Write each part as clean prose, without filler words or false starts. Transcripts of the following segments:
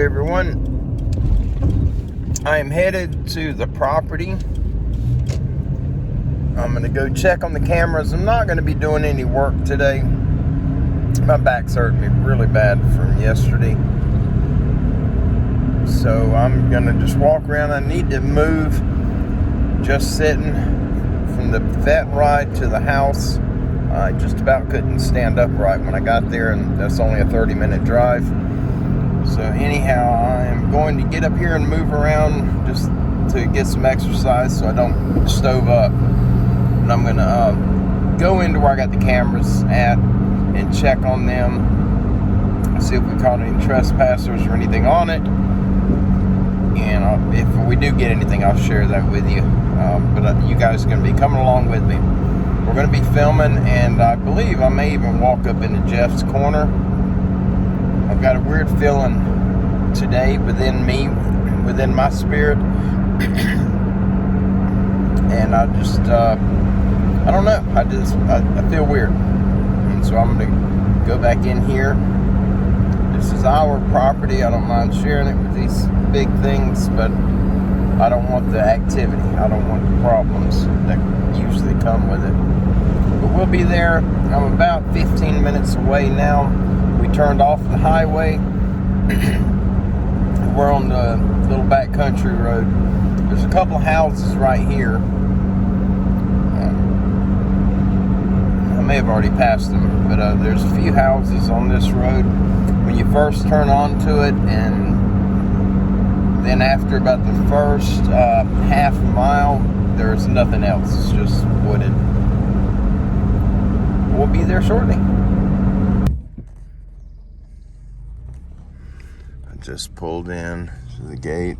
everyone. I am headed to the property. I'm going to go check on the cameras. I'm not going to be doing any work today. My back's hurting me really bad from yesterday. So I'm going to just walk around. I need to move. Just sitting from the vet ride to the house. I just about couldn't stand upright when I got there, and that's only a 30-minute drive. So anyhow, I am going to get up here and move around just to get some exercise so I don't stove up. And I'm going to go into where I got the cameras at and check on them, see if we caught any trespassers or anything on it. And if we do get anything, I'll share that with you. But you guys are going to be coming along with me. We're going to be filming, and I believe I may even walk up into Jeff's corner. I've got a weird feeling today within me, within my spirit. And I just, I don't know. I feel weird. And so I'm going to go back in here. This is our property. I don't mind sharing it with these big things, but I don't want the activity. I don't want the problems that usually come with it. But we'll be there. I'm about 15 minutes away now. We turned off the highway. We're on the little backcountry road. There's a couple of houses right here. I may have already passed them, but there's a few houses on this road. When you first turn onto it, and then after about the first half mile, there's nothing else. It's just wooded. We'll be there shortly. I just pulled in to the gate.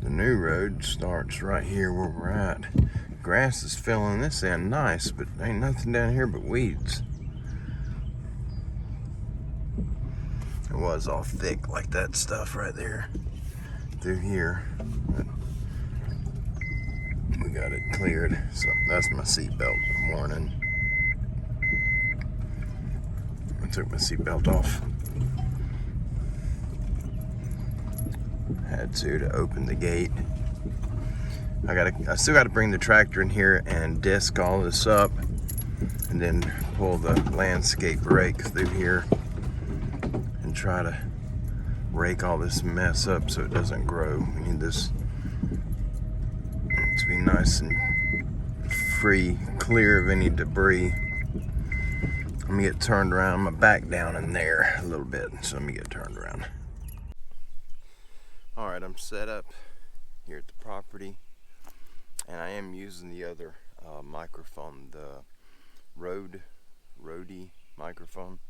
The new road starts right here where we're at. Grass is filling this end nice, but ain't nothing down here but weeds. It was all thick like that stuff right there through here, but we got it cleared. So that's my seatbelt warning. I took my seatbelt off. Had to open the gate. I still got to bring the tractor in here and disc all this up, and then pull the landscape rake through here and try to rake all this mess up so it doesn't grow. We need this to be nice and free, clear of any debris. Let me get turned around. I'm gonna back down in there a little bit, so let me get turned around. Alright, I'm set up here at the property, and I am using the other microphone, the Rode microphone.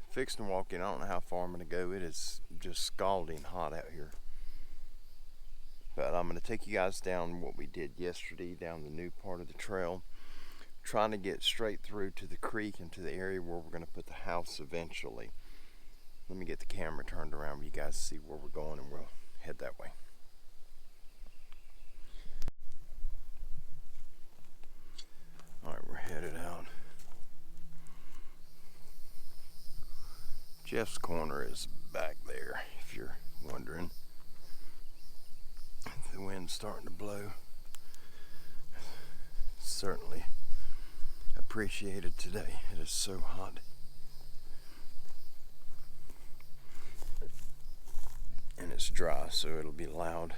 Fixed and walking. I don't know how far I'm going to go. It is just scalding hot out here. But I'm going to take you guys down what we did yesterday, down the new part of the trail. Trying to get straight through to the creek and to the area where we're going to put the house eventually. Let me get the camera turned around for you guys to see where we're going, and we'll head that way. Alright, we're headed out. Jeff's corner is back there, if you're wondering. The wind's starting to blow. Certainly appreciated today. It is so hot. And it's dry, so it'll be loud.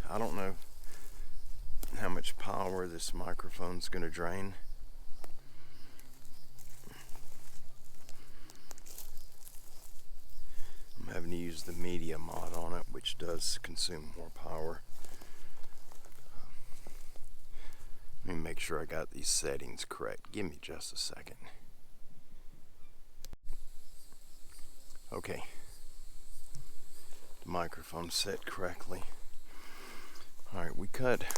I don't know how much power this microphone's going to drain. I'm having to use the media mod on it, which does consume more power. Let me make sure I got these settings correct. Give me just a second. Okay, the microphone's set correctly. Alright,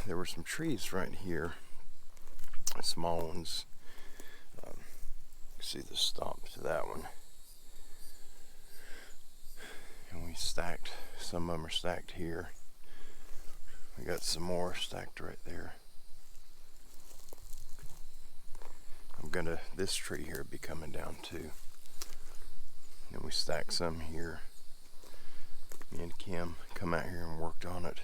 there were some trees right here, small ones. See the stump to that one. we stacked, some of them are stacked here. We got some more stacked right there. This tree here will be coming down too. And we stacked some here. Me and Kim come out here and worked on it.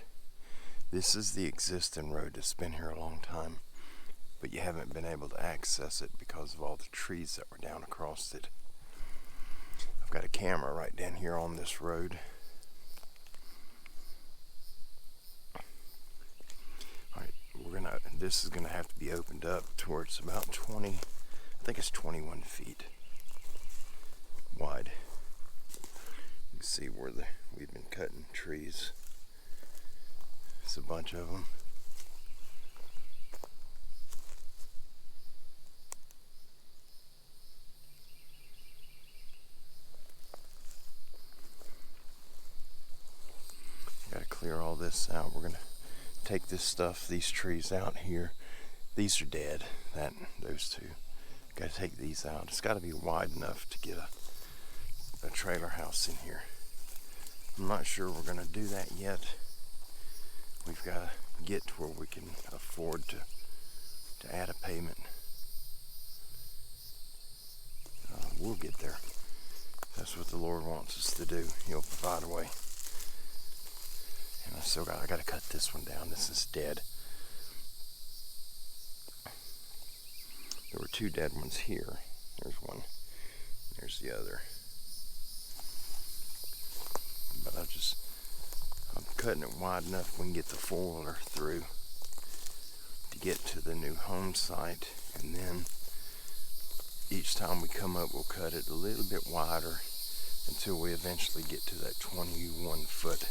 This is the existing road that's been here a long time, but you haven't been able to access it because of all the trees that were down across it. I've got a camera right down here on this road. Alright, this is gonna have to be opened up towards about 20, I think it's 21 feet wide. You can see where we've been cutting trees. It's a bunch of them. Got to clear all this out. We're gonna take these trees out here. These are dead. Those two. Got to take these out. It's got to be wide enough to get a trailer house in here. I'm not sure we're gonna do that yet. We've got to get to where we can afford to add a payment. We'll get there. That's what the Lord wants us to do. He'll provide a way. And I got to cut this one down. This is dead. There were two dead ones here. There's one. There's the other. But I'm cutting it wide enough we can get the four-wheeler through to get to the new home site, and then each time we come up we'll cut it a little bit wider until we eventually get to that 21 foot.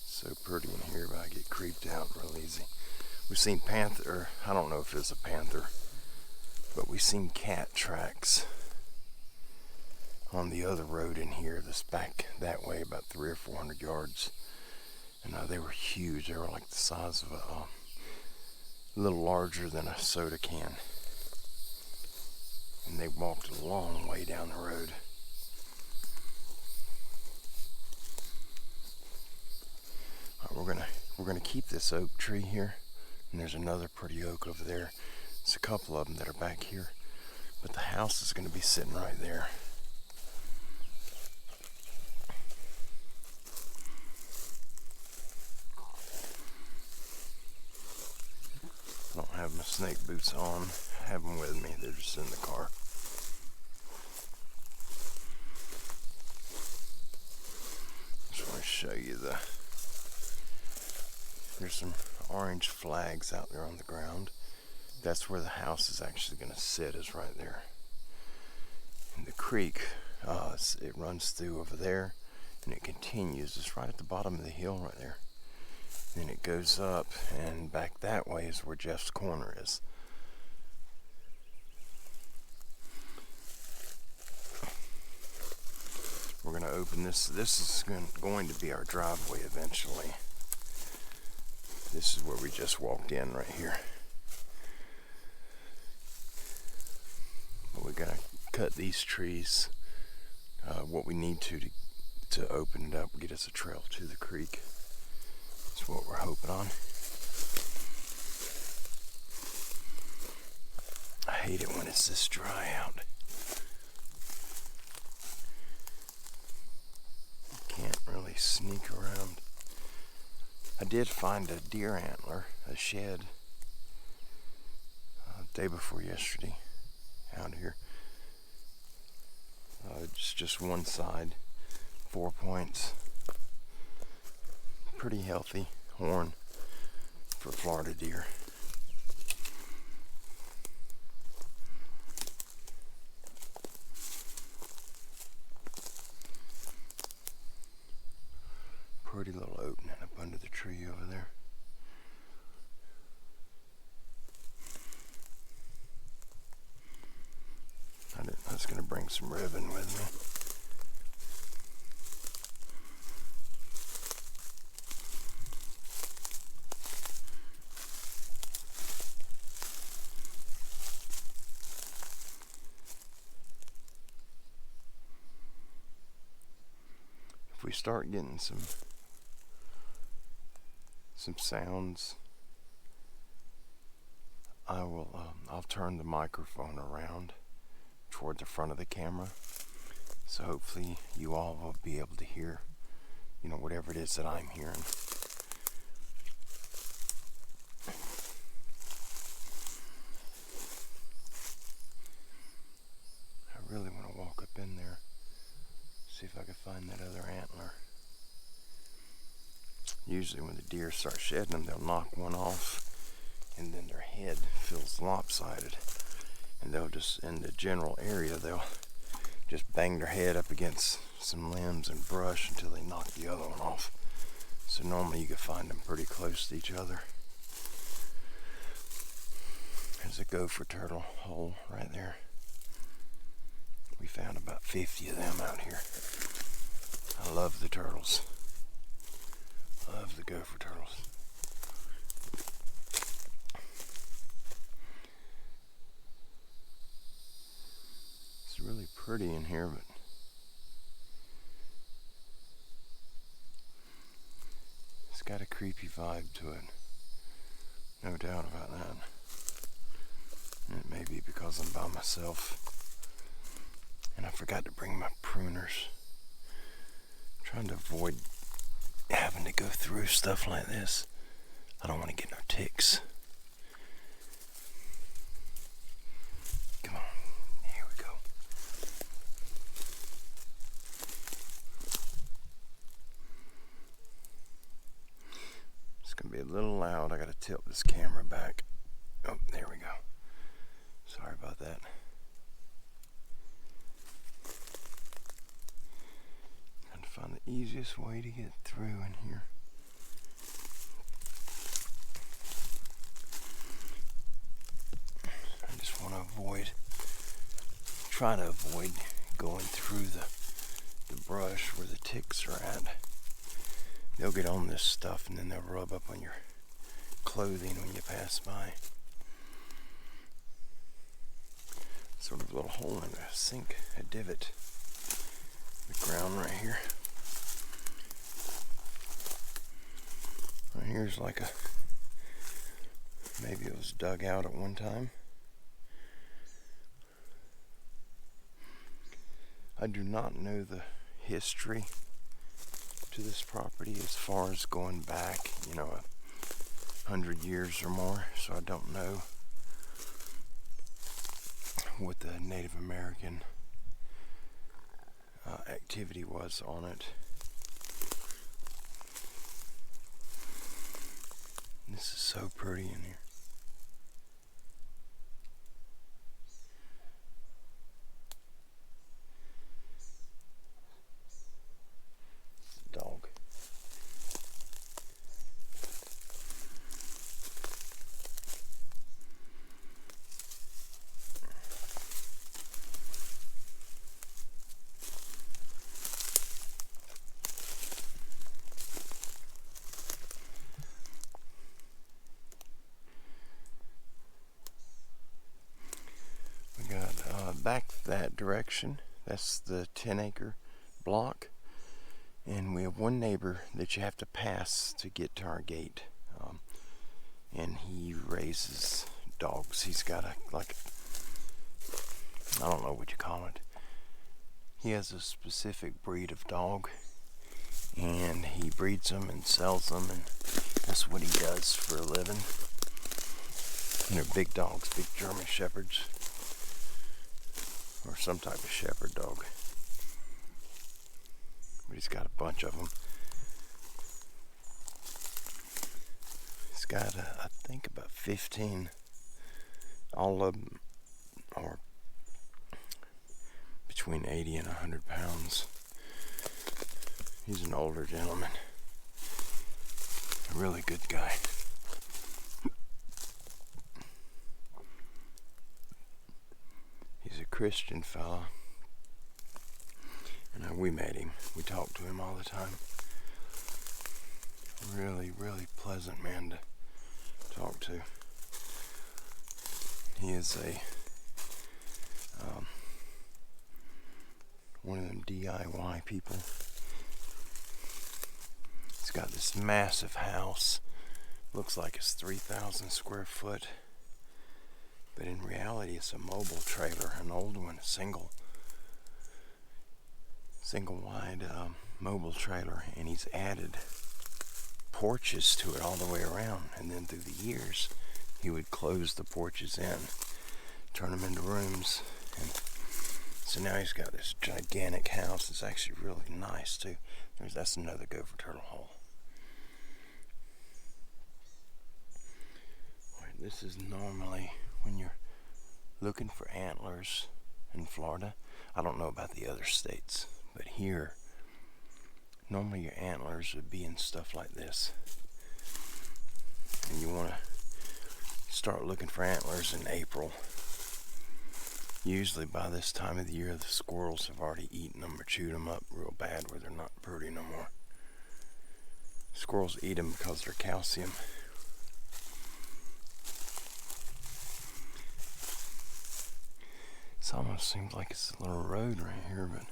So pretty in here, but I get creeped out real easy. We've seen panther, I don't know if it's a panther, but we've seen cat tracks on the other road in here that's back that way about 300 or 400 yards. And they were huge. They were like the size of a little larger than a soda can. And they walked a long way down the road. We're gonna keep this oak tree here, and there's another pretty oak over there. There's a couple of them that are back here, but the house is gonna be sitting right there. I don't have my snake boots on. I have them with me. They're just in the car. Just want to show you there's some orange flags out there on the ground. That's where the house is actually going to sit, is right there. And the creek, it runs through over there, and it continues. It's right at the bottom of the hill right there. Then it goes up, and back that way is where Jeff's corner is. We're going to open this. This is going to be our driveway eventually. This is where we just walked in right here. But we're going to cut these trees, what we need to open it up, get us a trail to the creek. That's what we're hoping on. I hate it when it's this dry out. You can't really sneak around. I did find a deer antler, a shed, day before yesterday out here. It's just one side, 4 points. Pretty healthy horn for Florida deer. Pretty little opening up under the tree over there. I was going to bring some ribbon with me. if we start getting some sounds, I'll turn the microphone around toward the front of the camera, so hopefully you all will be able to hear, whatever it is that I'm hearing. I really want to walk up in there, see if I can find that other antler. Usually when the deer start shedding them, they'll knock one off, and then their head feels lopsided, and they'll just, in the general area, they'll just bang their head up against some limbs and brush until they knock the other one off. So normally you can find them pretty close to each other. There's a gopher turtle hole right there. We found about 50 of them out here. I love the turtles. Love the gopher turtles. It's really pretty in here, but it's got a creepy vibe to it. No doubt about that. And it may be because I'm by myself and I forgot to bring my pruners. I'm trying to avoid having to go through stuff like this. I don't want to get no ticks. Come on, here we go. It's gonna be a little loud. I gotta tilt this camera back. Oh, there we go. Sorry about that. Trying to find the easiest way to get through in here. I just want to try to avoid going through the brush where the ticks are at. They'll get on this stuff and then they'll rub up on your clothing when you pass by. Sort of a little hole in a sink, a divot. The ground right here. Right here's like maybe it was dug out at one time. I do not know the history to this property as far as going back, 100 years or more, so I don't know what the Native American activity was on it. This is so pretty in here. Dog. Back that direction, that's the 10-acre block, and we have one neighbor that you have to pass to get to our gate, and he raises dogs. He's got I don't know what you call it. He has a specific breed of dog, and he breeds them and sells them, and that's what he does for a living. And they're big dogs, big German shepherds. Or some type of shepherd dog. But he's got a bunch of them. He's got, I think, about 15. All of them are between 80 and 100 pounds. He's an older gentleman. A really good guy. He's a Christian fella, and we met him. We talked to him all the time. Really, really pleasant man to talk to. He is one of them DIY people. got this massive house. Looks like it's 3,000 square foot. But in reality, it's a mobile trailer, an old one, a single wide mobile trailer. And he's added porches to it all the way around. And then through the years, he would close the porches in, turn them into rooms. And so now he's got this gigantic house. It's actually really nice too. That's another gopher turtle hole. Right, this is normally when you're looking for antlers in Florida. I don't know about the other states, but here, normally your antlers would be in stuff like this. And you want to start looking for antlers in April. Usually by this time of the year, the squirrels have already eaten them or chewed them up real bad where they're not pretty no more. Squirrels eat them because they're calcium. It almost seems like it's a little road right here, but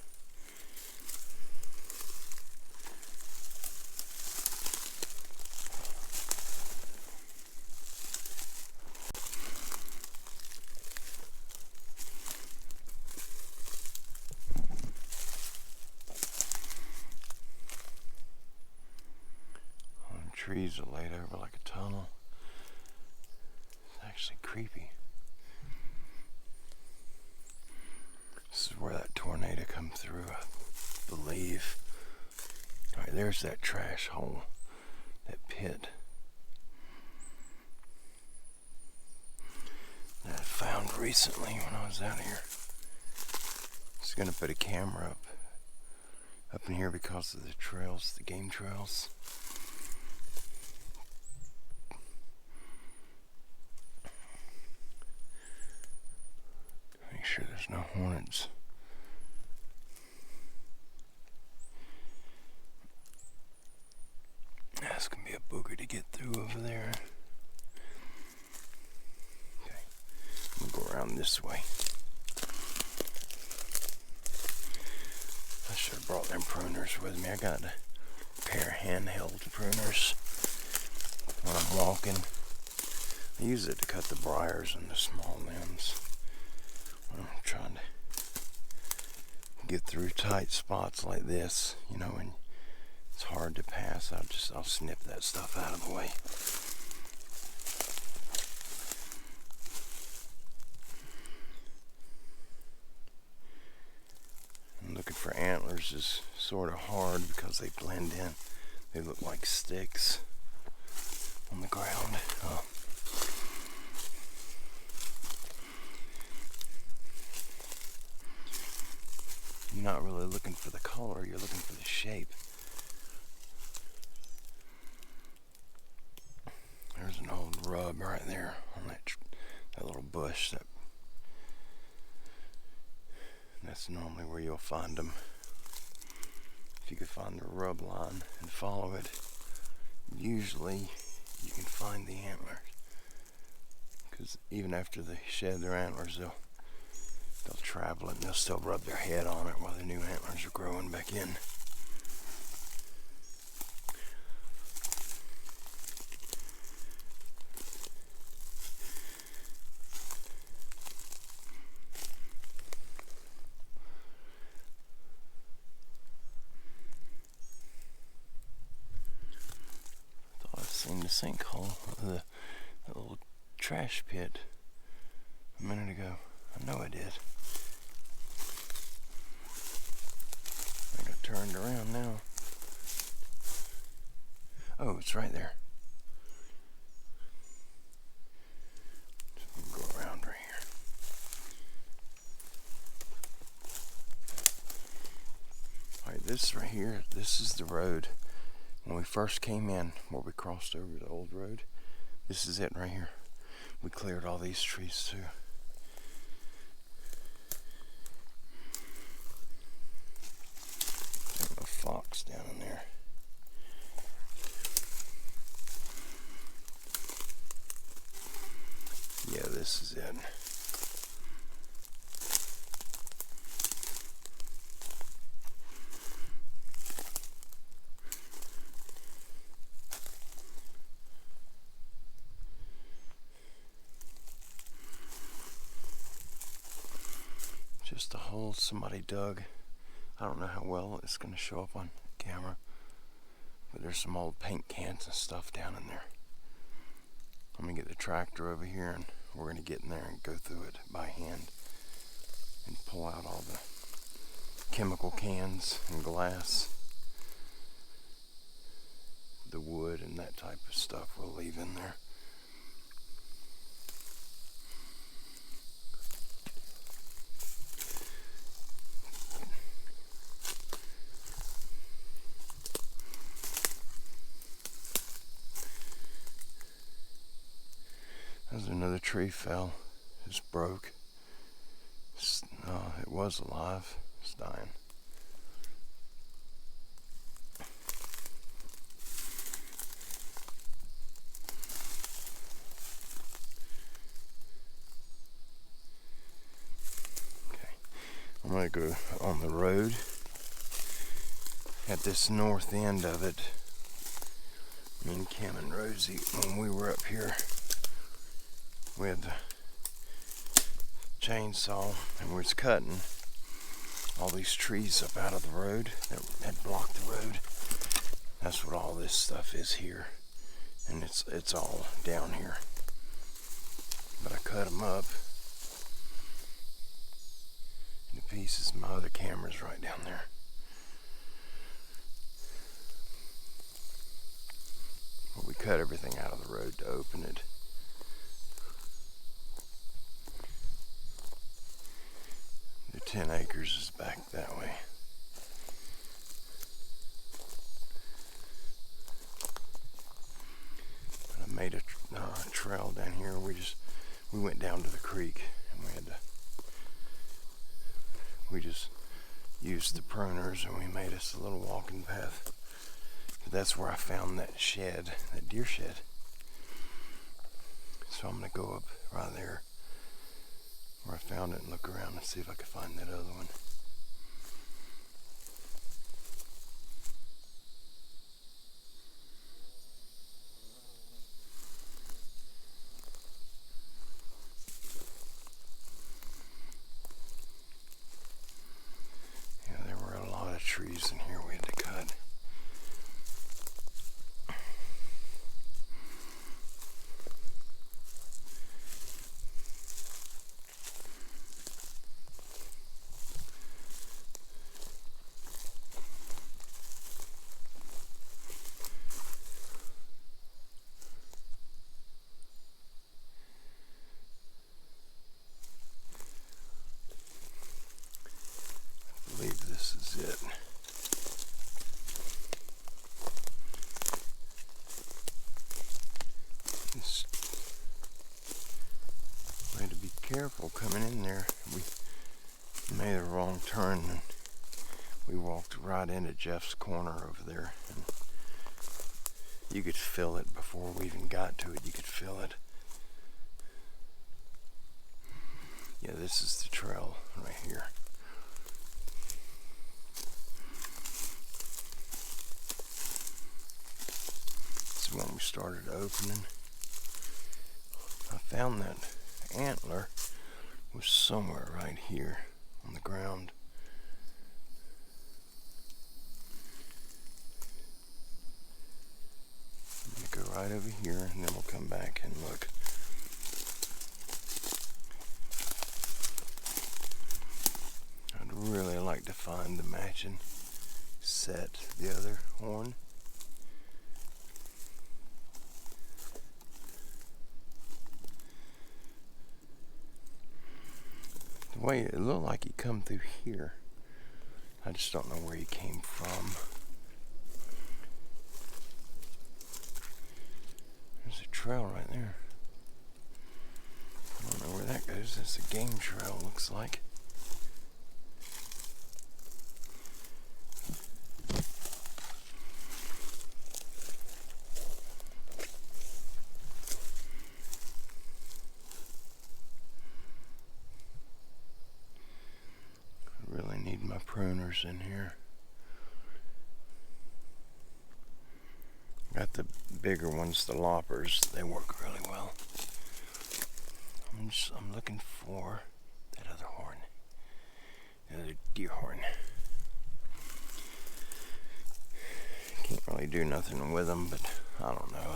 trees are laid over like a tunnel. It's actually creepy. This is where that tornado come through, I believe. Alright, there's that trash hole, that pit that I found recently when I was out here. Just gonna put a camera up in here because of the trails, the game trails. Make sure there's no hornets. That's gonna be a booger to get through over there. Okay, I'm gonna go around this way. I should have brought them pruners with me. I got a pair of handheld pruners when I'm walking. I use it to cut the briars and the small limbs when I'm trying to get through tight spots like this, you know, and it's hard to pass. I'll snip that stuff out of the way. And looking for antlers is sort of hard because they blend in. They look like sticks on the ground. You're not really looking for the color, you're looking for the shape. There's an old rub right there on that little bush. That's normally where you'll find them. If you could find the rub line and follow it, usually you can find the antlers. Because even after they shed their antlers, they'll travel it and they'll still rub their head on it while the new antlers are growing back in. Thought I'd seen the sinkhole, the little trash pit a minute ago. I know I did. I got turned around now. Oh, it's right there. Just go around right here. Alright, this right here, this is the road. When we first came in, where we crossed over the old road, this is it right here. We cleared all these trees too. There's a fox down in there. Yeah, this is it. just a hole somebody dug. I don't know how well it's going to show up on camera, but there's some old paint cans and stuff down in there. I'm going to get the tractor over here and we're going to get in there and go through it by hand and pull out all the chemical cans and glass, the wood and that type of stuff we'll leave in there. There's another tree fell, just broke. It was alive, it's dying. Okay, I'm gonna go on the road. At this north end of it, me and Kim and Rosie, when we were up here, we had the chainsaw and we was cutting all these trees up out of the road that had blocked the road. That's what all this stuff is here, and it's all down here. But I cut them up into pieces. My other camera's right down there. But we cut everything out of the road to open it. The 10 acres is back that way. I made a trail down here. We went down to the creek and we just used the pruners and we made us a little walking path. That's where I found that shed, that deer shed. So I'm gonna go up right there where I found it and look around and see if I can find that other one. Yeah, there were a lot of trees in here we had to cut. I believe this is it. Just we had to be careful coming in there. We made a wrong turn and we walked right into Jeff's corner over there, and you could feel it before we even got to it. You could feel it. Yeah, this is the trail right here. When we started opening, I found that antler was somewhere right here on the ground. I'm gonna go right over here and then we'll come back and look. I'd really like to find the matching set, the other horn. The way it looked like he come through here. I just don't know where he came from. There's a trail right there. I don't know where that goes. That's a game trail, looks like. Need my pruners in here. Got the bigger ones, the loppers. They work really well. I'm looking for that other horn. Another deer horn. Can't really do nothing with them, but I don't know.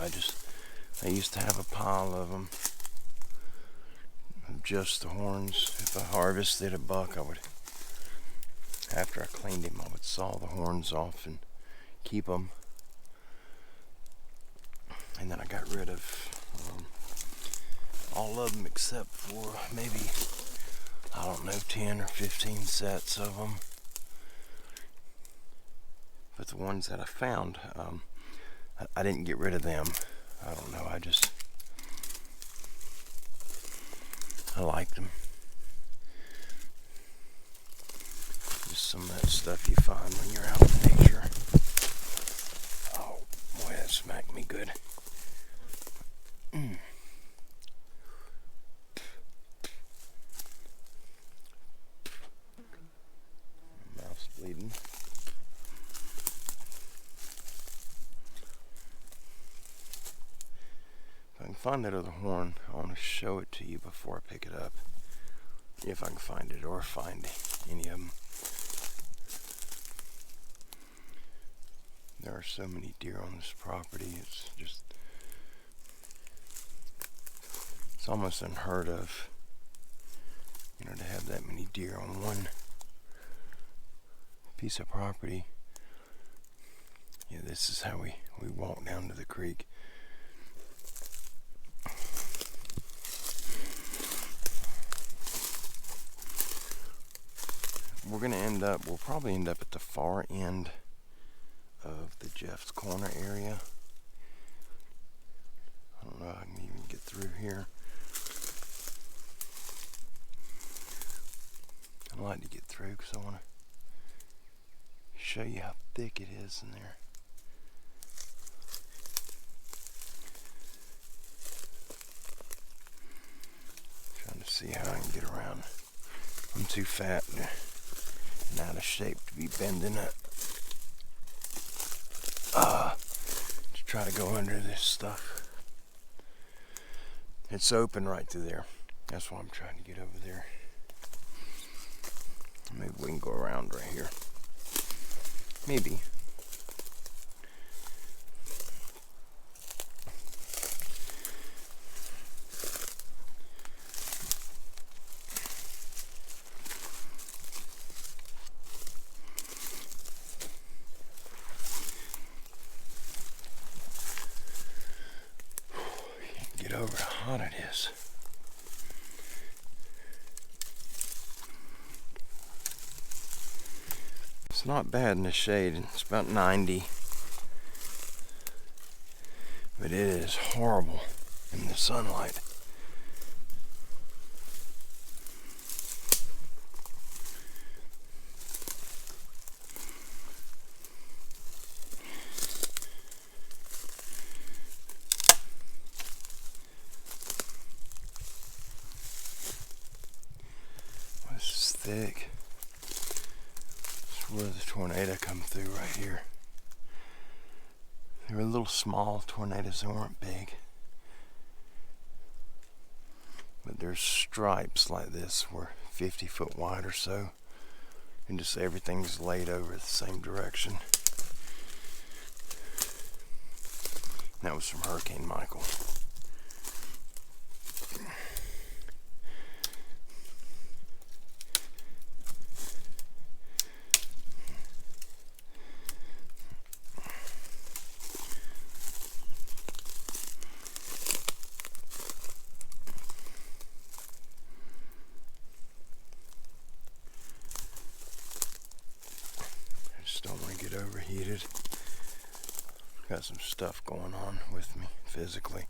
I used to have a pile of them, of just the horns. If I harvested a buck, after I cleaned him, I would saw the horns off and keep them. And then I got rid of all of them except for maybe, I don't know, 10 or 15 sets of them. But the ones that I found, I didn't get rid of them. I don't know, I liked them. Just some of that stuff you find when you're out in nature. Oh, boy, that smacked me good. Mouth's bleeding. If I can find that other horn, I want to show it to you before I pick it up. If I can find it, or find any of them. There are so many deer on this property, it's almost unheard of, to have that many deer on one piece of property. Yeah, this is how we walk down to the creek. We'll probably end up at the far end of the Jeff's Corner area. I don't know if I can even get through here. I'd like to get through because I want to show you how thick it is in there. Trying to see how I can get around. I'm too fat and out of shape to be bending it. To try to go under this stuff. It's open right through there. That's why I'm trying to get over there. Maybe we can go around right here. Maybe. Get over how hot it is. It's not bad in the shade. It's about 90. But it is horrible in the sunlight. This is thick. Where the tornado come through right here. They were little small tornadoes, they weren't big. But there's stripes like this were 50 foot wide or so. And just everything's laid over the same direction. And that was from Hurricane Michael. Don't want to get overheated. Got some stuff going on with me physically.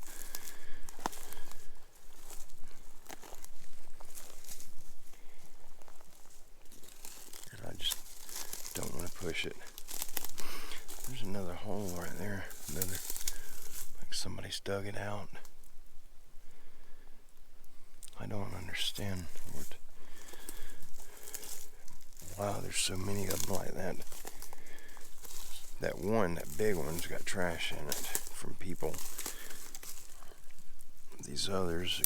And I just don't want to push it. There's another hole right there. Like somebody's dug it out. I don't understand what. Wow, there's so many of them like that. That big one's got trash in it from people. These others,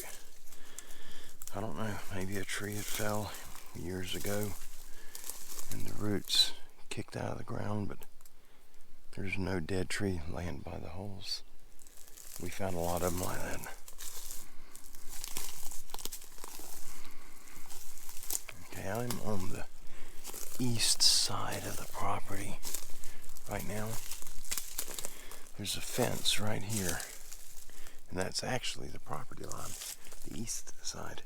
I don't know, maybe a tree had fell years ago. and the roots kicked out of the ground, but there's no dead tree laying by the holes. We found a lot of them like that. Okay, I'm on the east side of the property right now. There's a fence right here, and that's actually the property line, the east side.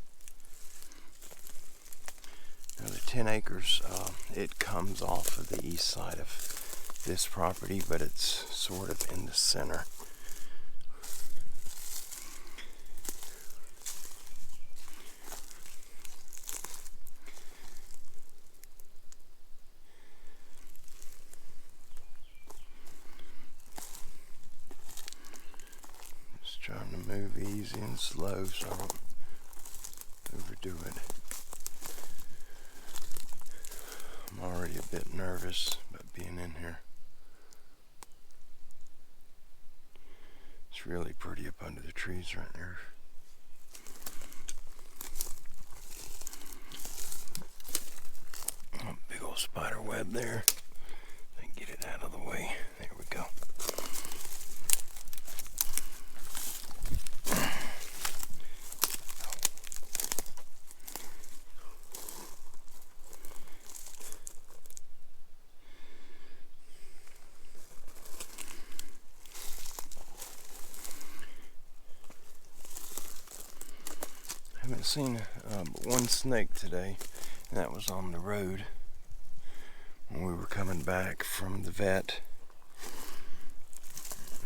Now the 10 acres, it comes off of the east side of this property, but it's sort of in the center. Just trying to move easy and slow so I don't overdo it. I'm already a bit nervous about being in here. It's really pretty up under the trees right there. Oh, big old spider web there. Then get it out of the way. There we go. I haven't seen but one snake today, and that was on the road when we were coming back from the vet.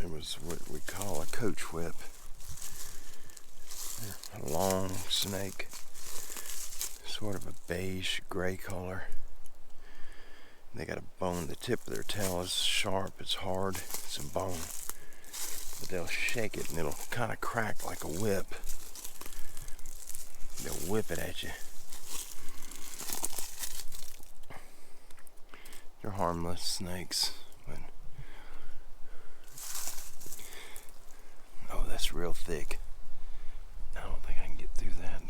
It was what we call a coach whip, a long snake, sort of a beige gray color. They got a bone. The tip of their tail is sharp, it's hard, it's a bone, but they'll shake it and it'll kind of crack like a whip. They'll whip it at you. They're harmless snakes, but oh, that's real thick. I don't think I can get through that.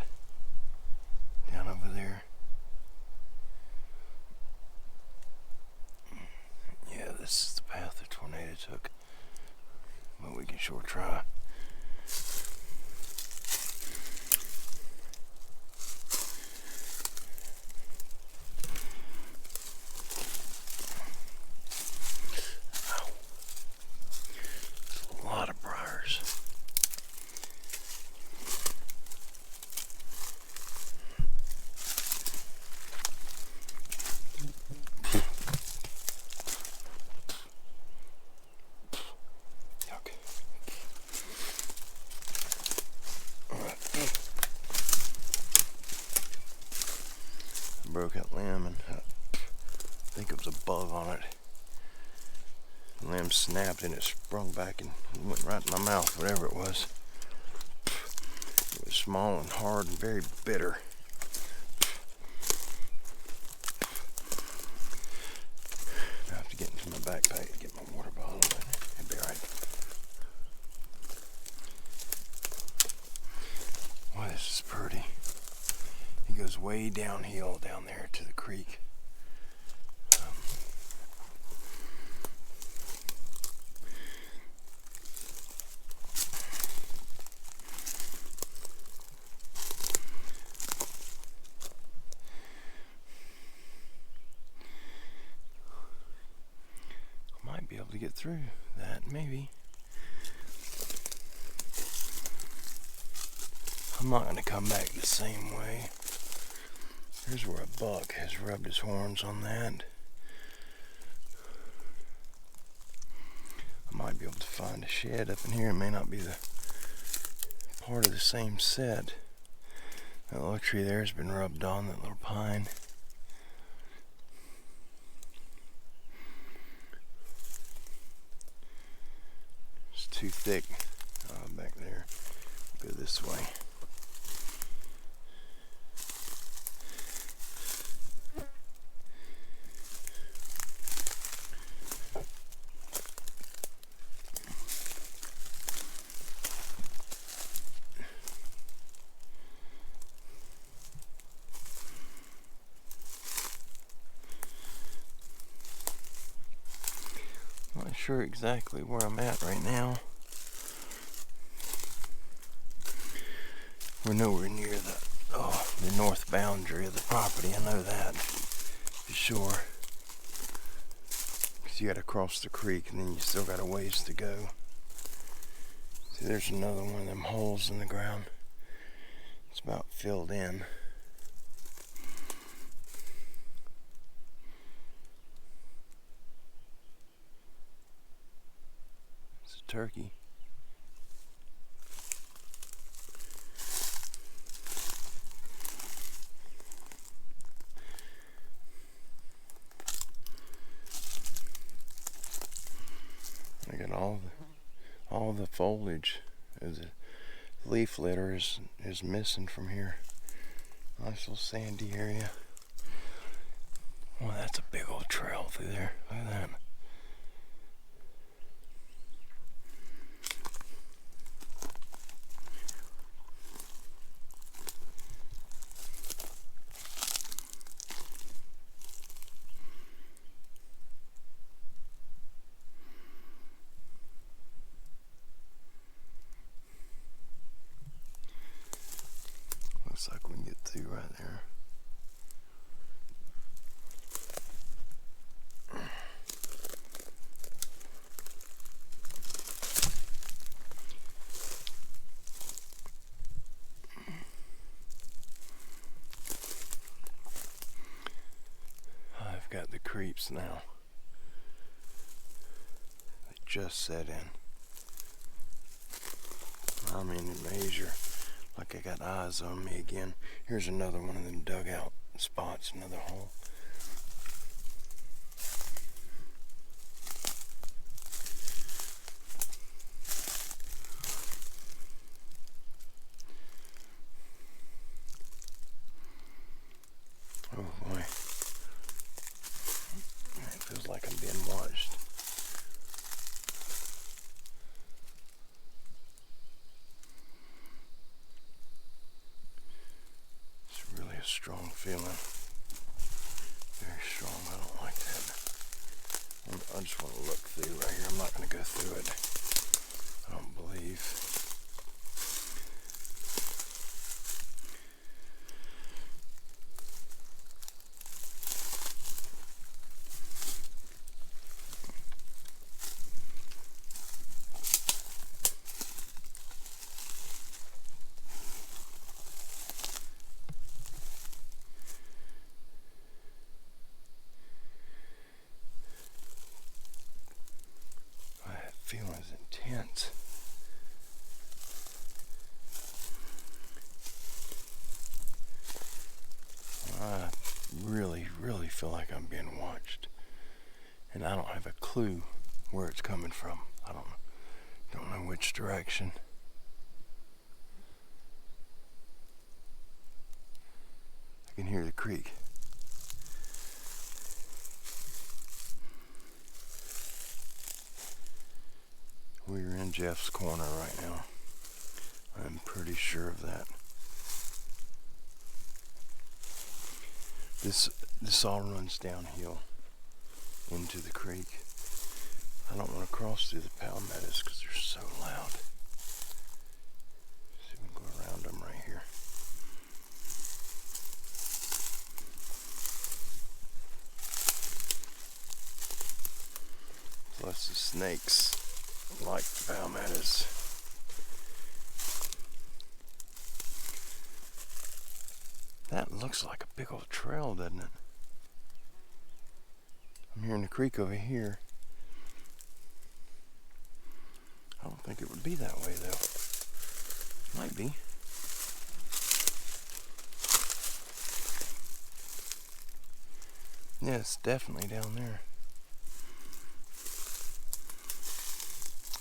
Down over there. Yeah, this is the path the tornado took, but we can sure try. Broke that limb, and I think it was a bug on it. The limb snapped and it sprung back and went right in my mouth, whatever it was. It was small and hard and very bitter. I have to get into my backpack and get my water bottle, but it'll be alright. Boy, this is pretty. He goes way downhill down there to the creek. I might be able to get through that, maybe. I'm not going to come back the same way. Here's where a buck has rubbed his horns on that. I might be able to find a shed up in here. It may not be the part of the same set. That little tree there has been rubbed on, that little pine. It's too thick back there. Go this way. sure exactly where I'm at right now. We're nowhere near the north boundary of the property. I know that for sure. Because you got to cross the creek and then you still got a ways to go. See, there's another one of them holes in the ground. It's about filled in. It's a turkey. I got all the foliage of the leaf litter is missing from here. Nice little sandy area. Well, that's a big old trail through there. Look at that. Looks like we can get through right there. I've got the creeps now. They just set in. I mean, major. Like I got eyes on me again. Here's another one of them dugout spots, another hole. Oh boy. It feels like I'm being watched. It's really a strong feeling. Very strong. I don't like that. I just want to look through right here. I'm not going to go through it. I don't believe. That feeling is intense. I really feel like I'm being watched. And I don't have a clue where it's coming from. I don't know which direction. I can hear the creek. We're in Jeff's corner right now. I'm pretty sure of that. This all runs downhill into the creek. I don't want to cross through the palmettos because they're so loud. See if we can go around them right here. Plus the snakes like the palmettos. That looks like a big old trail, doesn't it? I'm hearing the creek over here. I don't think it would be that way though. Might be. Yeah, it's definitely down there.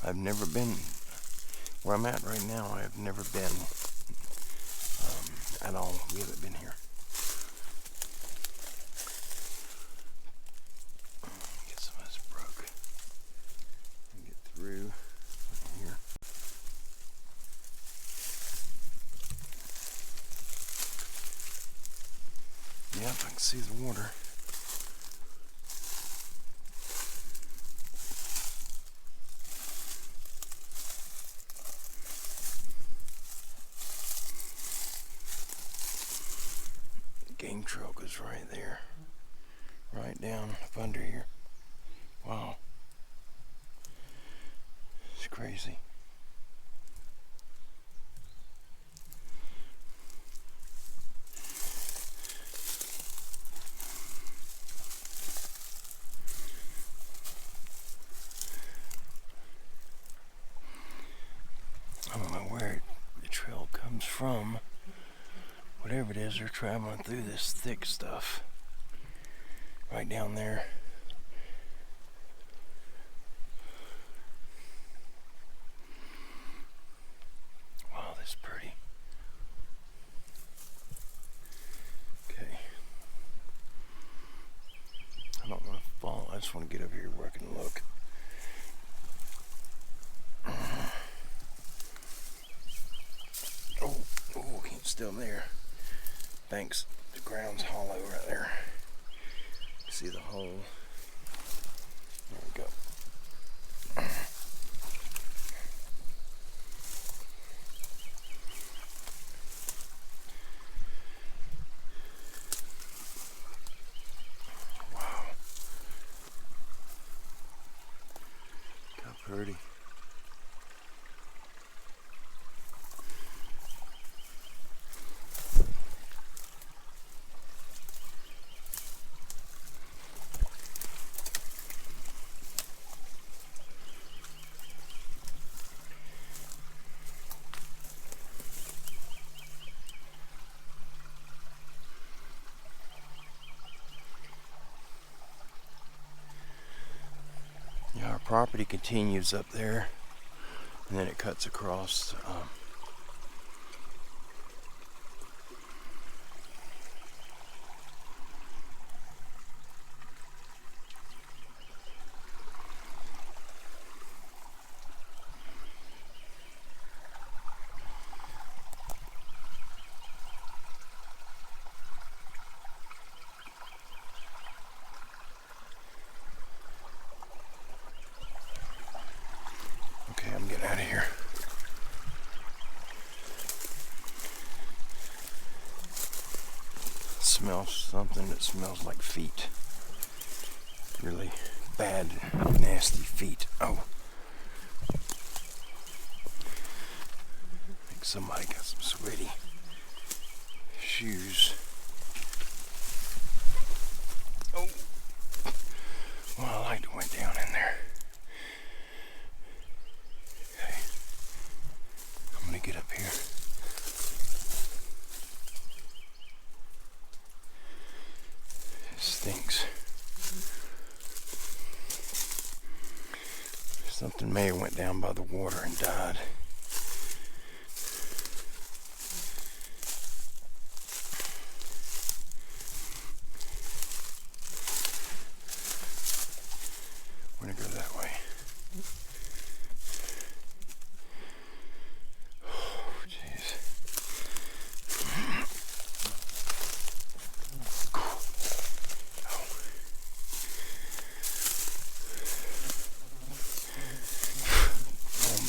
I've never been where I'm at right now. I have never been at all. We haven't been here. Get some of this broke and get through right here. Yep, I can see the water. trail goes right there. Right down up under here. Wow. It's crazy. I don't know where the trail comes from. Whatever it is, they're traveling through this thick stuff. Right down there. Wow, that's pretty. Okay. I don't want to fall. I just want to get over here where I can look. Oh, he's still there. Thanks. The ground's hollow right there. See the hole? There we go. Wow. How pretty. Yeah, our property continues up there, and then it cuts across. Okay, I'm getting out of here. Smells something that smells like feet. Really bad, nasty feet. Oh. I think somebody got some sweaty shoes. Oh. Well, I like to went down in there. Okay. I'm gonna get up here. It stinks. Something may have went down by the water and died. We're gonna go that way. Oh, jeez.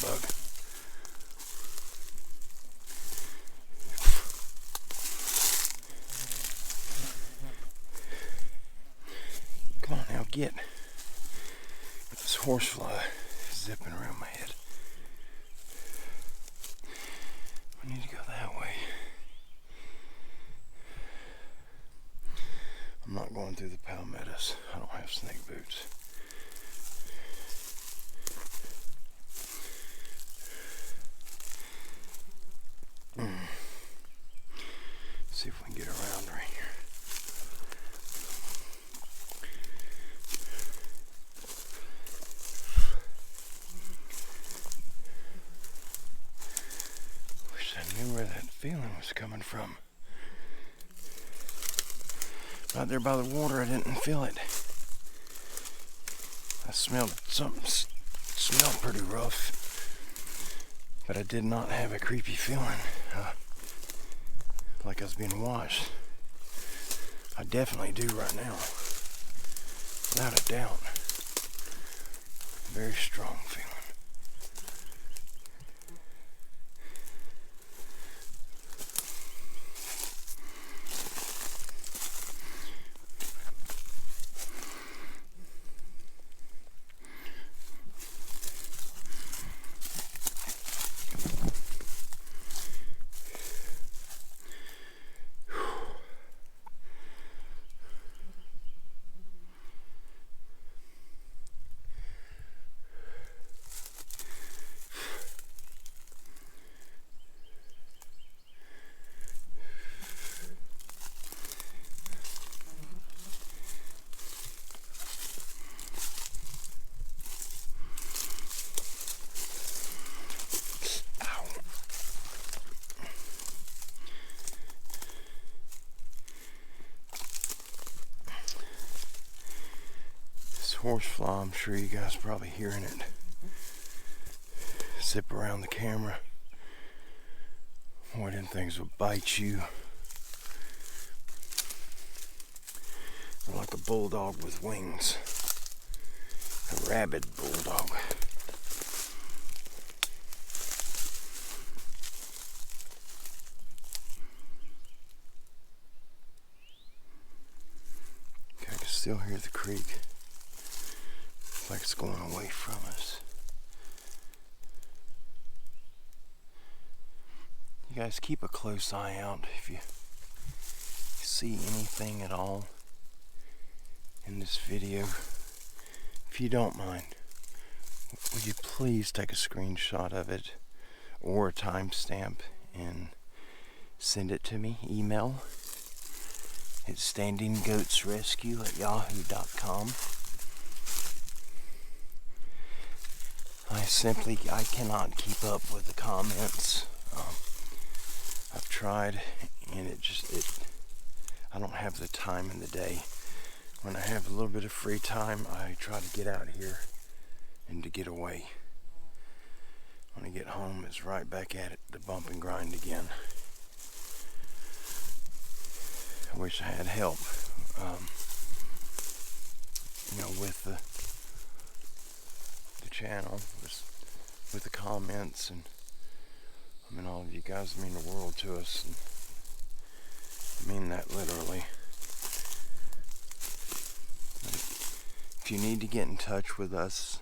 Bug. Come on now, get. This horsefly zipping around my head. We need to go that way. I'm not going through the palmettos. I don't have snake boots. See if we can get around right here. Wish I knew where that feeling was coming from. Right there by the water, I didn't feel it. I smelled something, smelled pretty rough. But I did not have a creepy feeling, like I was being watched. I definitely do right now, without a doubt. Very strong feeling. horsefly, I'm sure you guys are probably hearing it zip around the camera. Boy, them things will bite you. They're like a bulldog with wings. A rabid bulldog. Okay, I can still hear the creek. It's like it's going away from us. You guys keep a close eye out if you see anything at all in this video. If you don't mind, would you please take a screenshot of it or a timestamp and send it to me? Email. It's standinggoatsrescue@yahoo.com. I cannot keep up with the comments. I've tried, and I don't have the time in the day. When I have a little bit of free time, I try to get out here and to get away. When I get home, it's right back at it, the bump and grind again. I wish I had help, with the channel, with the comments, and all of you guys mean the world to us, and I mean that literally. If you need to get in touch with us,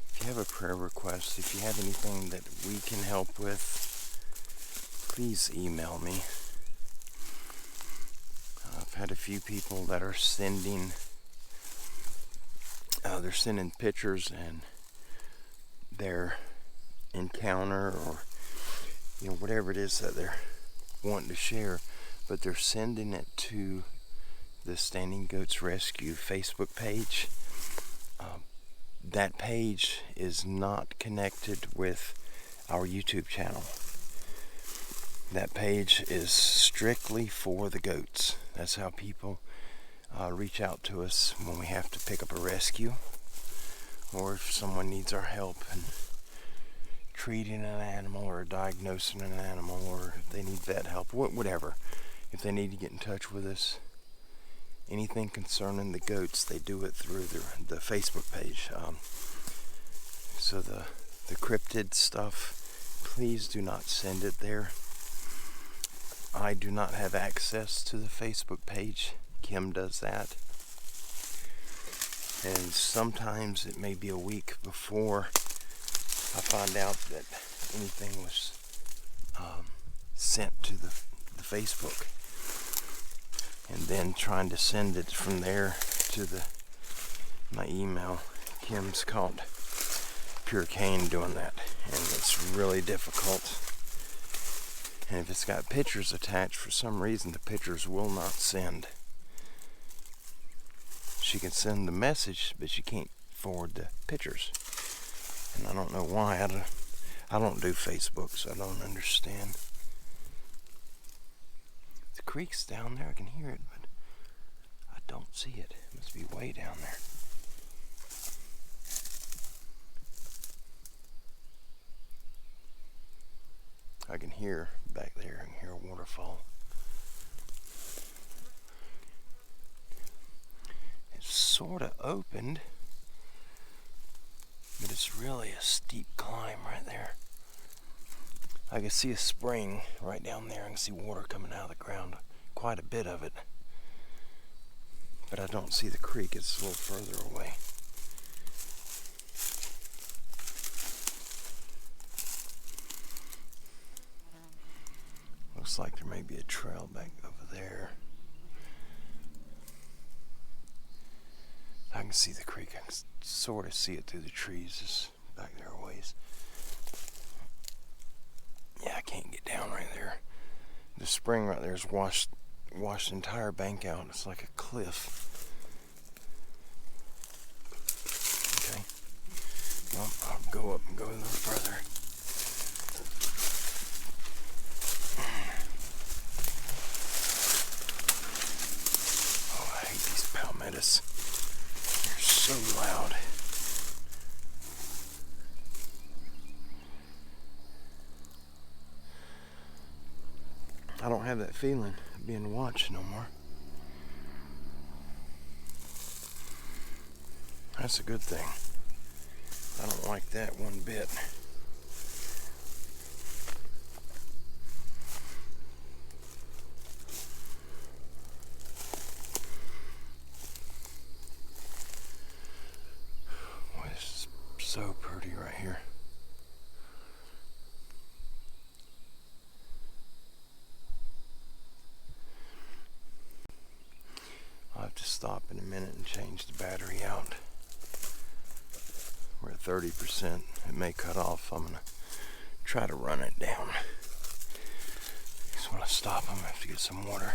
if you have a prayer request, if you have anything that we can help with, please email me. I've had a few people that are sending pictures and their encounter, or whatever it is that they're wanting to share, but they're sending it to the Standing Goats Rescue Facebook page. That page is not connected with our YouTube channel. That page is strictly for the goats. That's how people reach out to us when we have to pick up a rescue, or if someone needs our help in treating an animal or diagnosing an animal, or if they need vet help, whatever. If they need to get in touch with us, anything concerning the goats, they do it through the Facebook page. So the cryptid stuff, please do not send it there. I do not have access to the Facebook page. Kim does that. And sometimes it may be a week before I find out that anything was sent to the Facebook. And then trying to send it from there to my email. Kim's called Pure Cane doing that, and it's really difficult. And if it's got pictures attached, for some reason the pictures will not send. She can send the message, but she can't forward the pictures, and I don't know why. I don't do Facebook, so I don't understand. The creek's down there, I can hear it, but I don't see it. It must be way down there. I can hear back there, I can hear a waterfall. It's sort of opened, but it's really a steep climb right there. I can see a spring right down there. I can see water coming out of the ground, quite a bit of it. But I don't see the creek, it's a little further away. Looks like there may be a trail back over there. I can see the creek. I can sort of see it through the trees. It's back there a ways. Yeah, I can't get down right there. The spring right there has washed the entire bank out. It's like a cliff. Okay. Well, I'll go up and go a little further. Oh, I hate these palmettos. They're so loud. don't have that feeling of being watched no more. That's a good thing. I don't like that one bit. Boy, this is so pretty right here. I'll have to stop in a minute and change the battery out. We're at 30%. It may cut off. I'm going to try to run it down. Just want to stop. I'm going to have to get some water.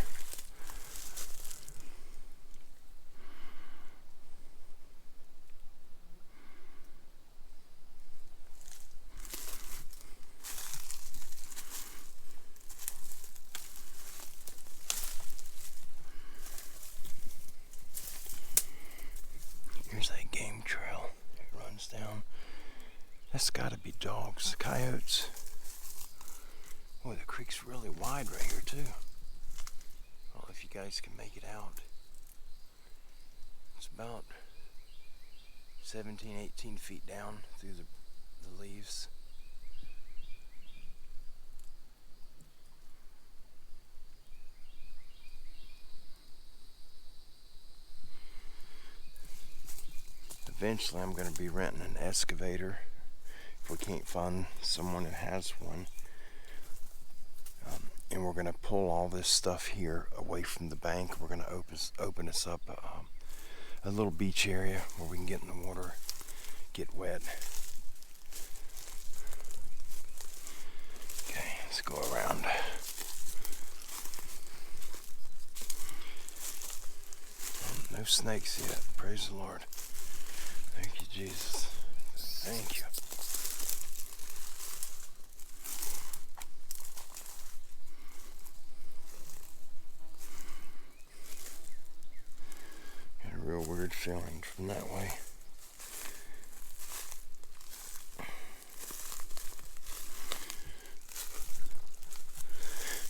Here's that game trail. It runs down. That's got to be dogs, coyotes. Boy, the creek's really wide right here too. Well, if you guys can make it out. It's about 17, 18 feet down through the leaves. Eventually I'm going to be renting an excavator if we can't find someone that has one. And we're going to pull all this stuff here away from the bank. We're going to open us up a little beach area where we can get in the water, get wet. Okay, let's go around. No snakes yet, praise the Lord. Thank you, Jesus. Thank you. Got a real weird feeling from that way.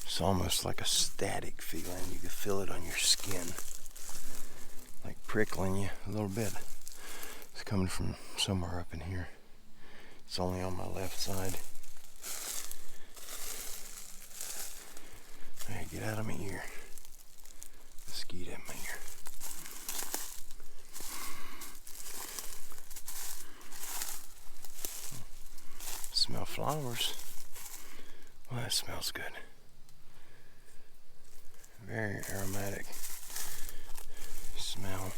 It's almost like a static feeling. You can feel it on your skin. Like prickling you a little bit. It's coming from somewhere up in here. It's only on my left side. Hey, get out of my ear. Mosquito in my ear. Smell flowers. Well, that smells good. Very aromatic smell.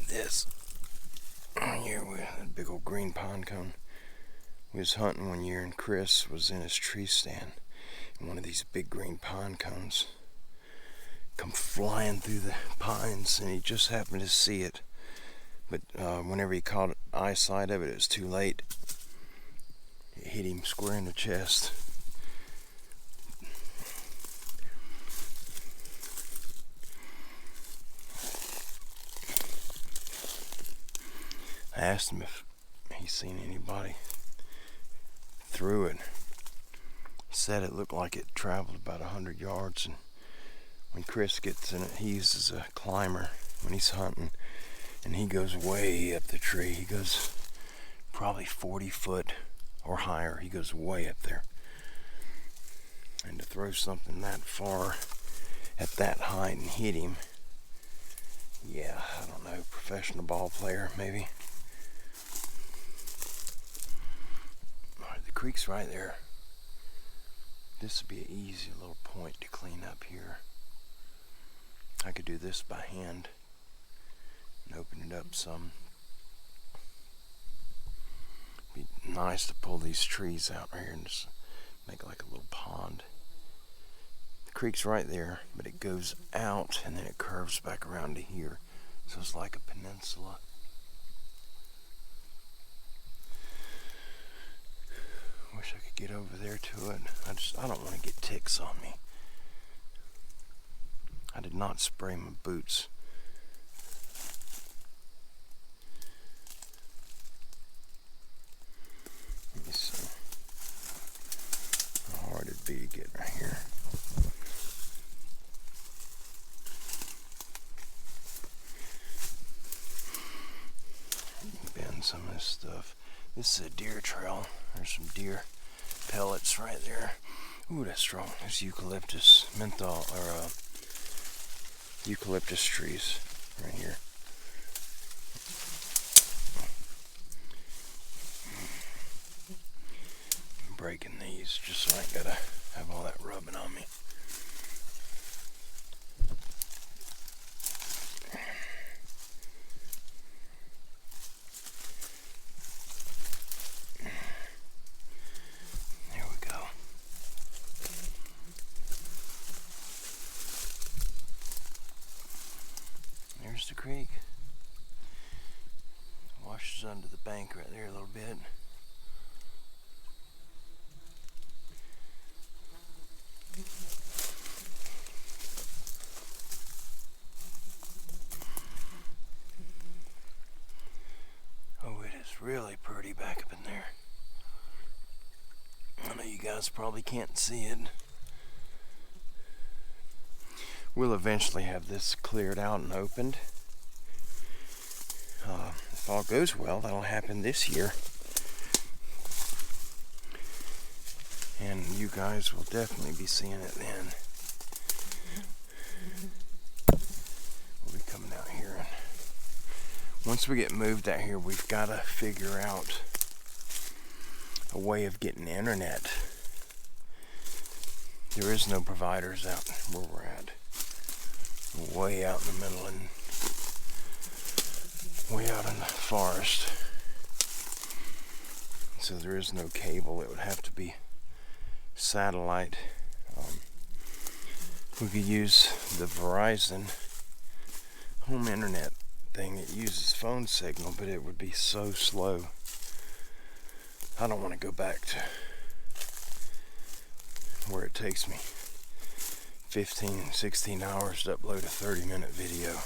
This here with a big old green pine cone. We was hunting one year and Chris was in his tree stand and one of these big green pine cones come flying through the pines and he just happened to see it. But whenever he caught eyesight of it, it was too late. It hit him square in the chest. I asked him if he's seen anybody through it. He said it looked like it traveled about 100 yards. And when Chris gets in it, he uses a climber when he's hunting. And he goes way up the tree. He goes probably 40 foot or higher. He goes way up there. And to throw something that far at that height and hit him, yeah, I don't know, professional ball player maybe. Alright, the creek's right there. This would be an easy little point to clean up here. I could do this by hand and open it up some. Be nice to pull these trees out right here and just make like a little pond. The creek's right there, but it goes out and then it curves back around to here. So it's like a peninsula. Wish I could get over there to it. I don't want to get ticks on me. I did not spray my boots. some of this stuff. This is a deer trail. There's some deer pellets right there. Ooh, that's strong. There's eucalyptus menthol, or eucalyptus trees right here. I'm breaking these just so I ain't gotta have all that rubbing on me. There's the creek. Washes under the bank right there a little bit. Oh, it is really pretty back up in there. I know you guys probably can't see it. We'll eventually have this cleared out and opened. If all goes well, that'll happen this year. And you guys will definitely be seeing it then. We'll be coming out here. And once we get moved out here, we've got to figure out a way of getting internet. There is no providers out where we're at. Way out in the middle and way out in the forest. So there is no cable. It would have to be satellite. We could use the Verizon home internet thing. It uses phone signal, but it would be so slow. I don't want to go back to where it takes me 15, 16 hours to upload a 30-minute video.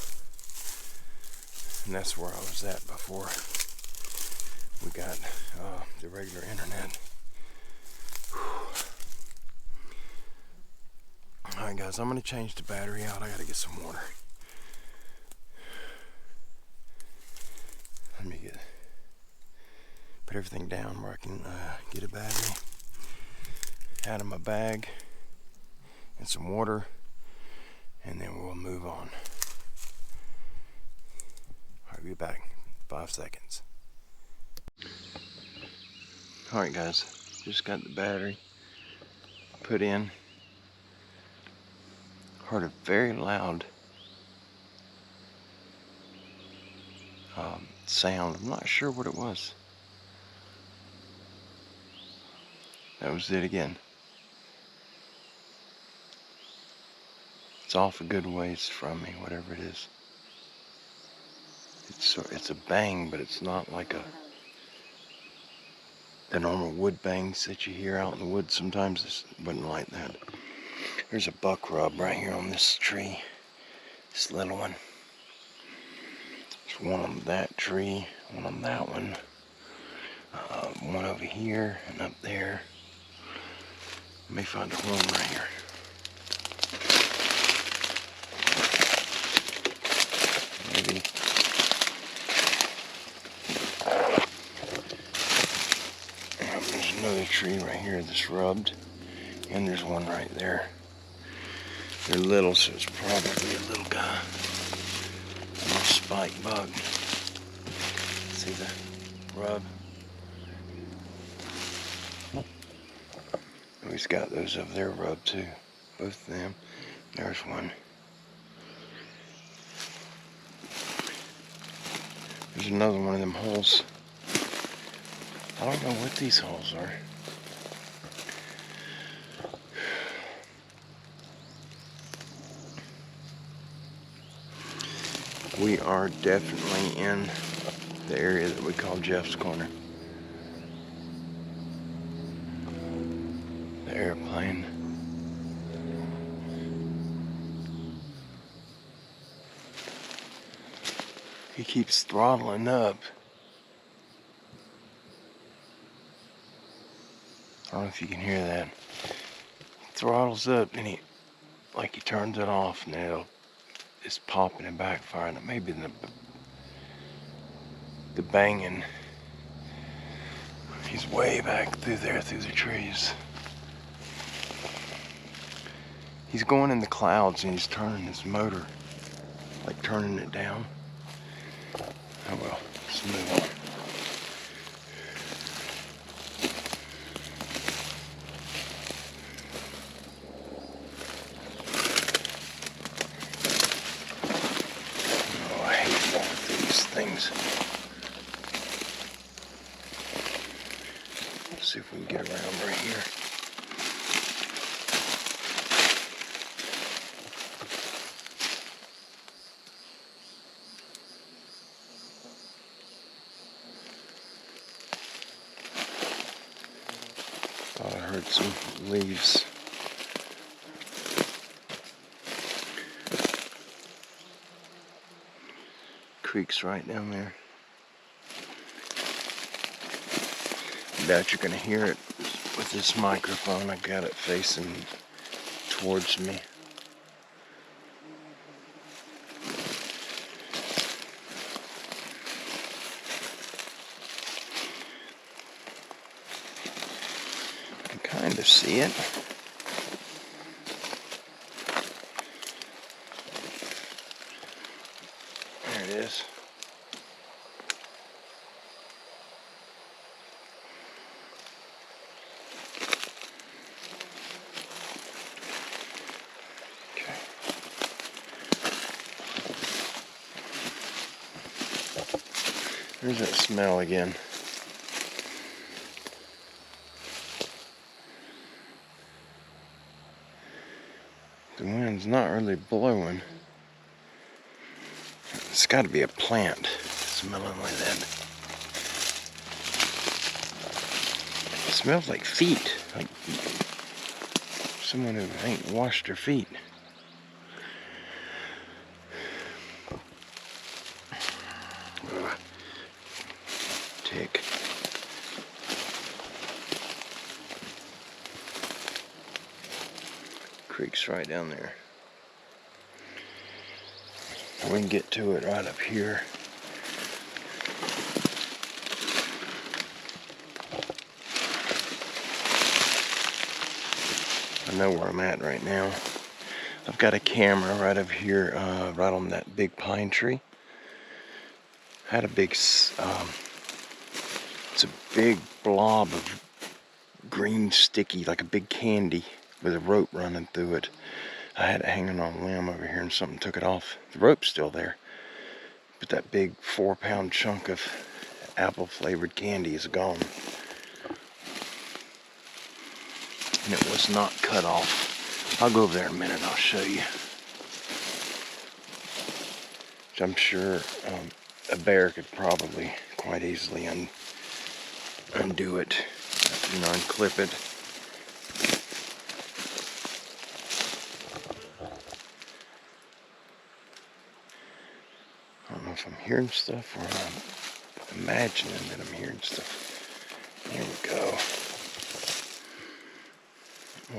And that's where I was at before we got the regular internet. Alright guys, I'm going to change the battery out. I got to get some water. Let me put everything down where I can get a battery out of my bag and some water, and then we'll move on. Alright, be back in 5 seconds. Alright guys, just got the battery put in. Heard a very loud sound. I'm not sure what it was. That was it again. It's off a good ways from me, whatever it is. It's a bang, but it's not like the normal wood bangs that you hear out in the woods. Sometimes it wasn't like that. There's a buck rub right here on this tree. This little one. There's one on that tree, one on that one. One over here and up there. Let me find a horn right here. Maybe. There's another tree right here that's rubbed. And there's one right there. They're little, so it's probably a little guy. A little spike bug. See the rub? He's got those over there rubbed too. Both of them. There's one. There's another one of them holes. I don't know what these holes are. We are definitely in the area that we call Jeff's Corner. The airplane. He keeps throttling up. I don't know if you can hear that. He throttles up and he turns it off, and it's popping and backfiring. It may be the banging He's way back through there, through the trees. He's going in the clouds and he's turning his motor, like turning it down. Oh well, let's move on. Oh, I hate going through these things. Let's see if we can get around right here. Thought I heard some leaves. Creek's right down there. I doubt you're gonna hear it with this microphone. I got it facing towards me. I can kind of see it. There it is. There's that smell again. The wind's not really blowing. It's got to be a plant smelling like that. It smells like feet, like someone who ain't washed their feet. Tick. Creek's right down there. We can get to it right up here. I know where I'm at right now. I've got a camera right up here, right on that big pine tree. Had a big, it's a big blob of green sticky, like a big candy with a rope running through it. I had it hanging on a limb over here and something took it off. The rope's still there, but that big 4-pound chunk of apple flavored candy is gone. And it was not cut off. I'll go over there in a minute and I'll show you. Which I'm sure a bear could probably quite easily undo it, unclip it. I don't know if I'm hearing stuff or I'm imagining that I'm hearing stuff. Here we go.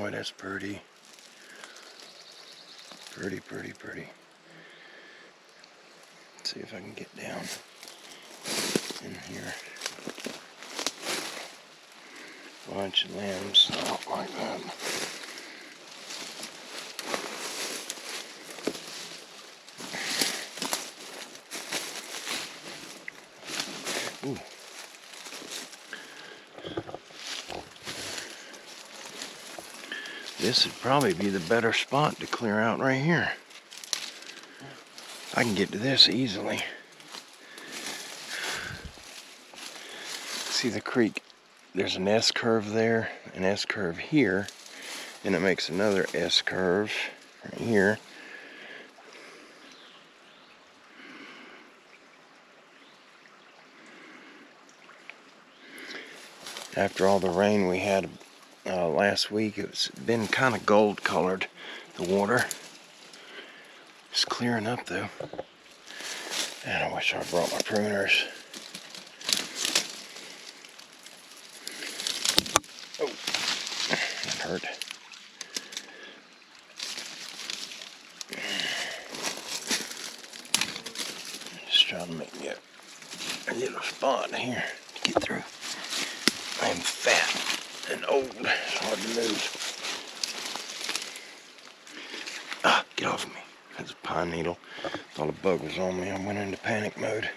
Boy, that's pretty. Pretty, pretty, pretty. Let's see if I can get down in here. Bunch of limbs, not like that. Ooh. This would probably be the better spot to clear out right here. I can get to this easily. See the creek? There's an S curve there, an S curve here, and it makes another S curve right here. After all the rain we had last week, it's been kind of gold colored, the water. It's clearing up though. And I wish I brought my pruners. Oh, that hurt. Just trying to make me a little spot here to get through. I am fat and old. It's hard to move. Ah, get off me. That's a pine needle. Thought a bug was on me. I went into panic mode.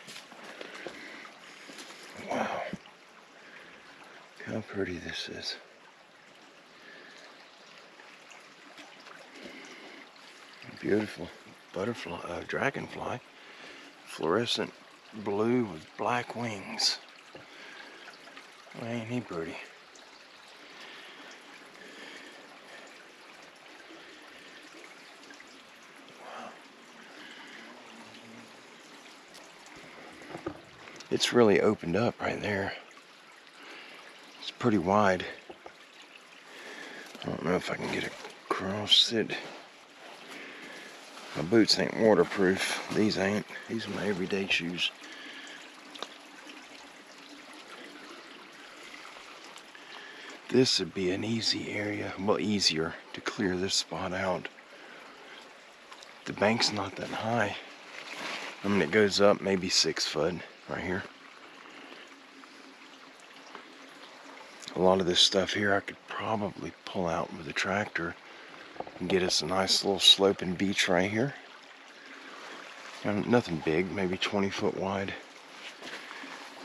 Wow. Look how pretty this is. Beautiful butterfly, dragonfly. Fluorescent blue with black wings. Ain't he pretty? It's really opened up right there. It's pretty wide. I don't know if I can get across it. My boots ain't waterproof. These ain't. These are my everyday shoes. This would be an easy area, well, easier to clear this spot out. The bank's not that high. I mean, it goes up maybe 6 foot right here. A lot of this stuff here I could probably pull out with a tractor and get us a nice little sloping beach right here. Nothing big, maybe 20 foot wide.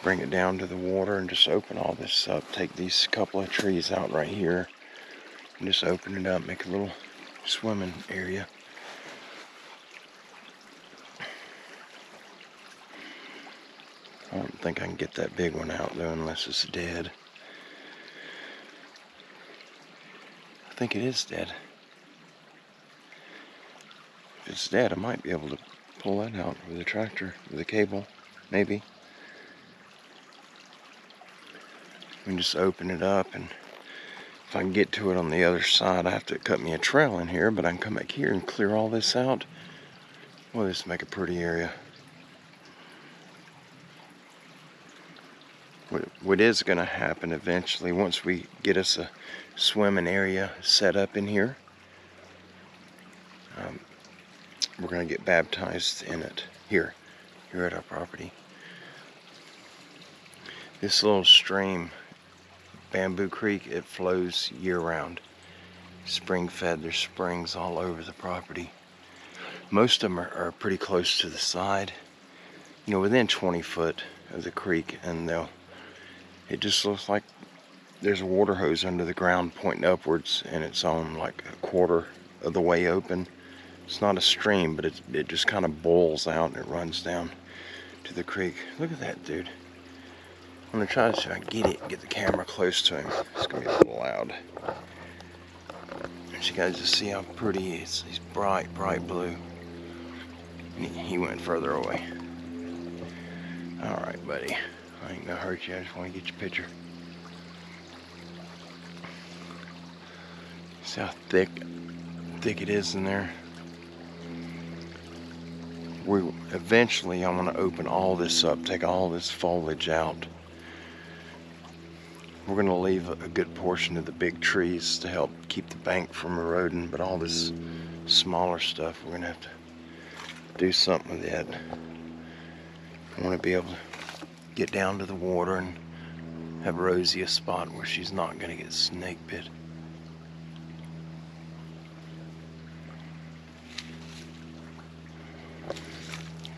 Bring it down to the water and just open all this up. Take these couple of trees out right here and just open it up, make a little swimming area. I don't think I can get that big one out though unless it's dead. I think it is dead. If it's dead, I might be able to pull that out with a tractor, with a cable, maybe. And just open it up, and if I can get to it on the other side, I have to cut me a trail in here, but I can come back here and clear all this out. Well, this make a pretty area. What is going to happen eventually, once we get us a swimming area set up in here, we're going to get baptized in it here at our property. This little stream, Bamboo Creek, it flows year-round. Spring-fed, there's springs all over the property. Most of them are pretty close to the side, you know, within 20 foot of the creek, and it just looks like there's a water hose under the ground pointing upwards, and it's on like a quarter of the way open. It's not a stream, but it just kind of boils out and it runs down to the creek. Look at that, dude. I'm gonna try to see if I can get the camera close to him. It's gonna be a little loud. But you guys just see how pretty he is. He's bright, bright blue. He went further away. All right, buddy. I ain't gonna hurt you. I just want to get your picture. See how thick it is in there. Eventually, I'm gonna open all this up, take all this foliage out. We're gonna leave a good portion of the big trees to help keep the bank from eroding, but all this smaller stuff, we're gonna have to do something with that. I want to be able to get down to the water and have Rosie a spot where she's not gonna get snake bit.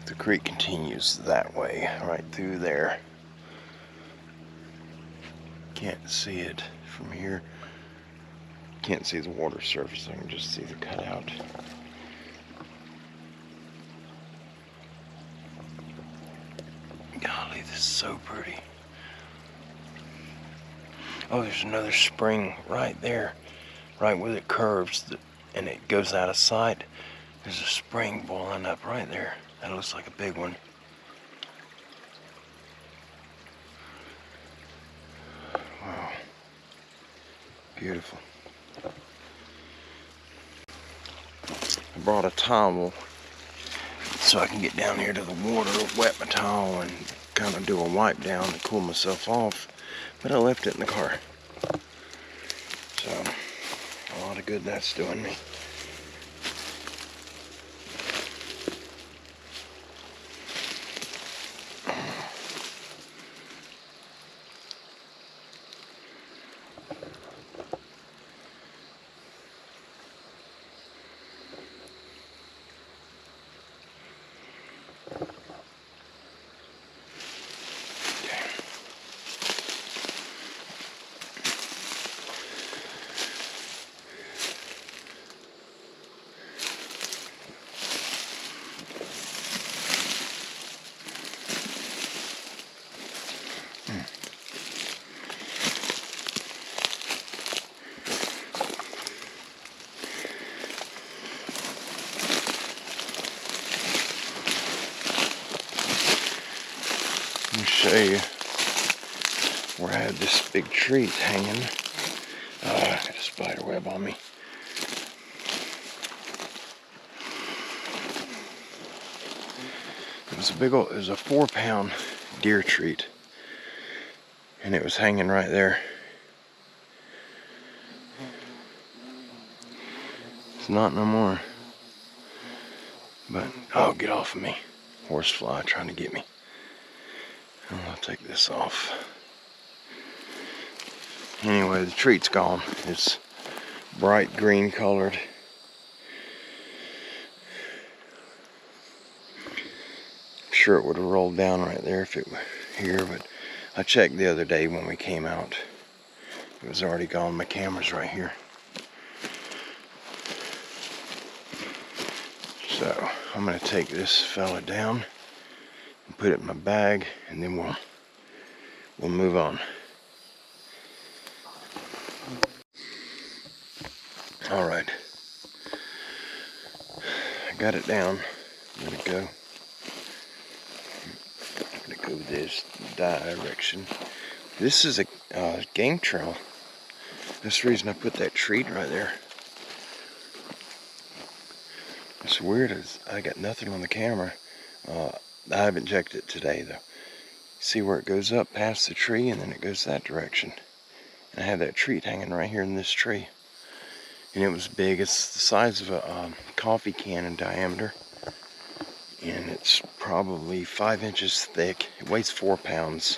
The creek continues that way, right through there. Can't see it from here. Can't see the water surface, I can just see the cutout. Golly, this is so pretty. Oh, there's another spring right there, right where it curves and it goes out of sight. There's a spring boiling up right there. That looks like a big one. Wow. Beautiful. I brought a towel so I can get down here to the water, wet my towel, and kind of do a wipe down and cool myself off. But I left it in the car. So, a lot of good that's doing me. show you where I had this big treat hanging. I got a spider web on me. It was it was a 4-pound deer treat, and it was hanging right there. It's not no more. But, oh, get off of me. Horsefly trying to get me. I'll take this off. Anyway, the treat's gone. It's bright green colored. I'm sure it would have rolled down right there if it were here, but I checked the other day when we came out. It was already gone. My camera's right here. So I'm going to take this fella down and put it in my bag, and then we'll move on. All right, I got it down. Let it go. I'm gonna go this direction. This is a game trail. That's the reason I put that treat right there. It's weird as I got nothing on the camera. I haven't checked it today though. See where it goes up past the tree, and then it goes that direction. And I have that treat hanging right here in this tree. And it was big. It's the size of a coffee can in diameter. And it's probably 5 inches thick. It weighs 4 pounds.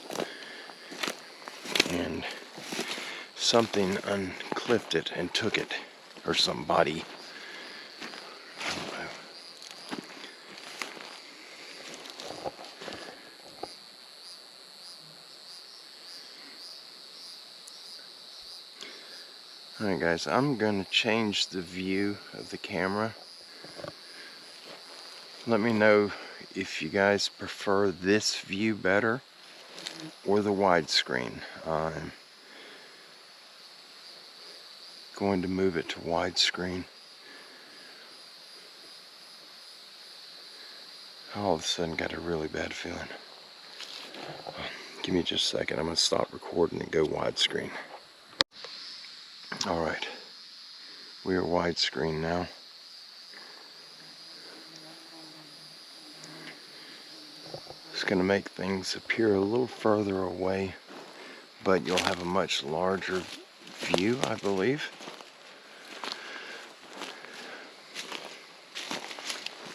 And something unclipped it and took it. Or somebody. I don't know. Alright guys, I'm going to change the view of the camera. Let me know if you guys prefer this view better or the widescreen. I'm going to move it to widescreen. All of a sudden got a really bad feeling. Give me just a second. I'm going to stop recording and go widescreen. Alright, we are widescreen now. It's going to make things appear a little further away, but you'll have a much larger view, I believe.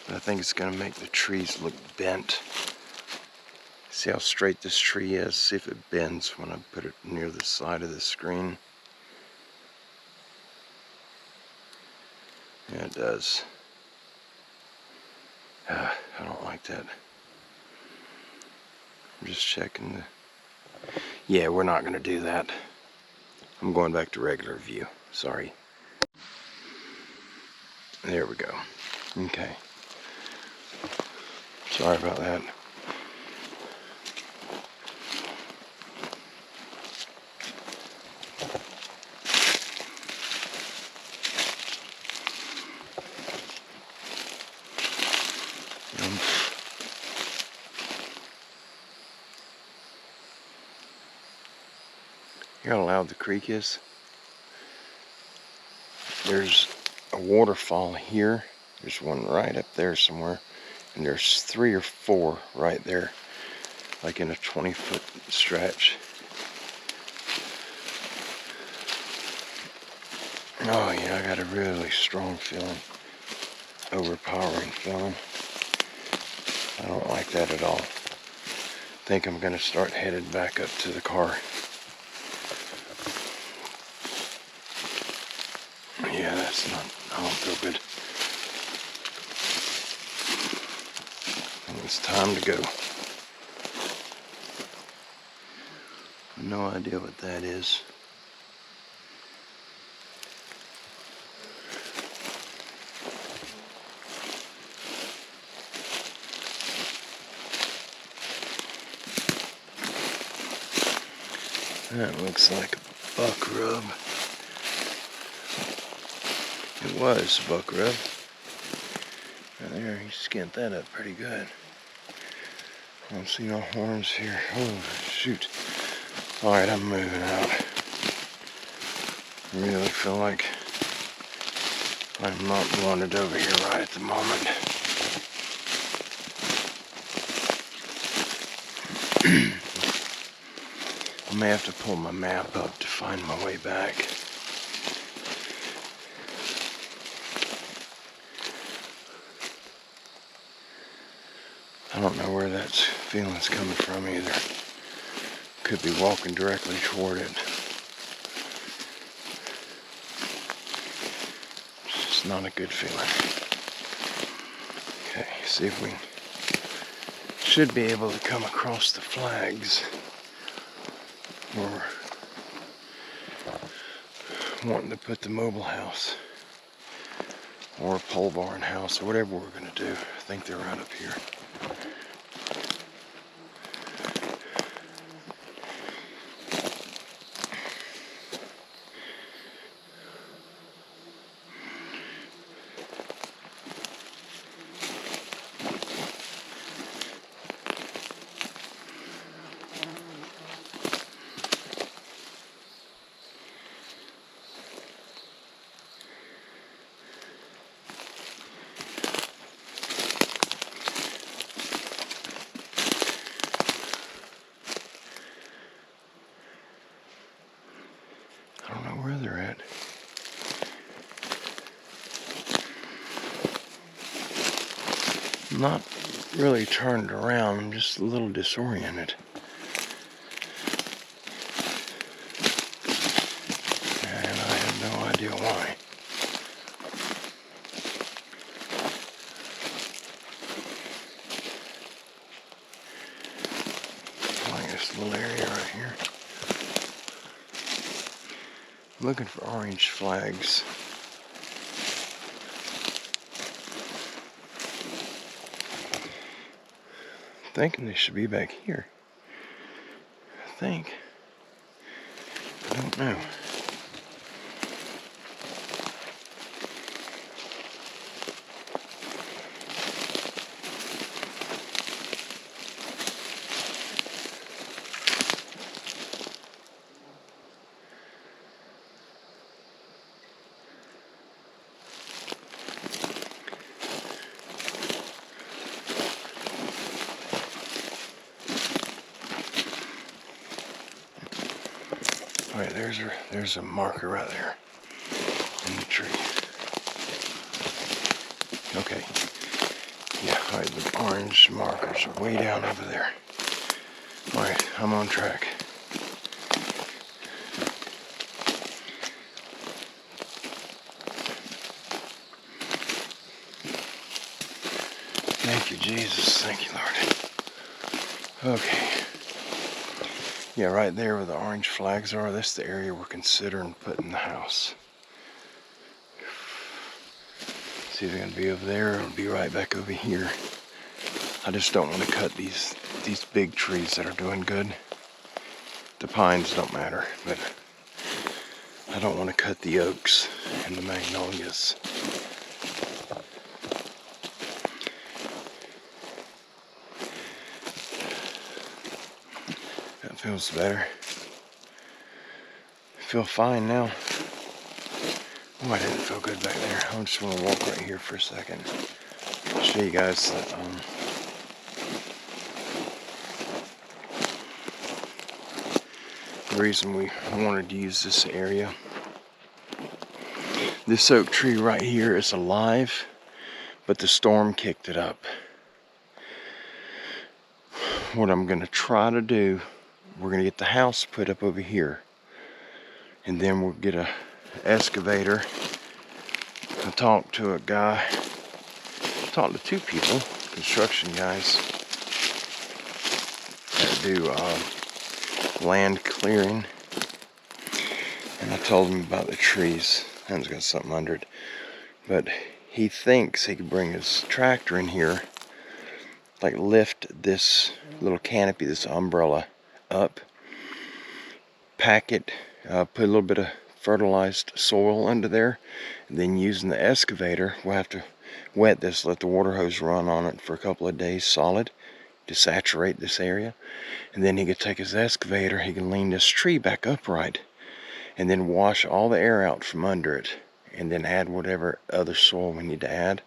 I think it's going to make the trees look bent. See how straight this tree is? See if it bends when I put it near the side of the screen. Yeah, it does. I don't like that. I'm just checking the... Yeah, we're not going to do that. I'm going back to regular view. Sorry. There we go. Okay. Sorry about that. Hear how loud the creek is? There's a waterfall here. There's one right up there somewhere. And there's 3 or 4 right there. Like in a 20-foot stretch. Oh yeah, I got a really strong feeling. Overpowering feeling. I don't like that at all. I think I'm gonna start headed back up to the car. Yeah, that's not, I don't feel good. It's time to go. No idea what that is. That looks like a buck rub. It was buck rub. Right there, he skinned that up pretty good. I don't see no horns here. Oh, shoot. Alright, I'm moving out. I really feel like I'm not wanted over here right at the moment. I may have to pull my map up to find my way back. I don't know where that feeling's coming from either. Could be walking directly toward it. It's just not a good feeling. Okay, see if we should be able to come across the flags. We're wanting to put the mobile house or a pole barn house or whatever we're going to do. I think they're right up here. I don't know where they're at. I'm not really turned around, I'm just a little disoriented. And I have no idea why. Like this little area right here. I'm looking for orange flags. Thinking they should be back here. I think. I don't know. Alright, there's a marker right there in the tree. Okay. Yeah, alright, the orange markers are way down over there. Alright, I'm on track. Thank you, Jesus. Thank you, Lord. Okay. Yeah, right there where the orange flags are, that's the area we're considering putting the house. It's either going to be over there or it'll be right back over here. I just don't want to cut these big trees that are doing good. The pines don't matter, but I don't want to cut the oaks and the magnolias. That feels better. I feel fine now. Oh, I didn't feel good back there. I just want to walk right here for a second. I'll show you guys that the reason we wanted to use this area. This oak tree right here is alive, but the storm kicked it up. What I'm going to try to do, we're going to get the house put up over here, and then we'll get a excavator. I talked to a guy, talked to two people, construction guys that do land clearing, and I told him about the trees. That's got something under it, but he thinks he could bring his tractor in here, like lift this little canopy, this umbrella up, pack it, put a little bit of fertilized soil under there, and then using the excavator, we'll have to wet this, let the water hose run on it for a couple of days solid, desaturate this area. And then he could take his excavator, he can lean this tree back upright, and then wash all the air out from under it, and then add whatever other soil we need to add.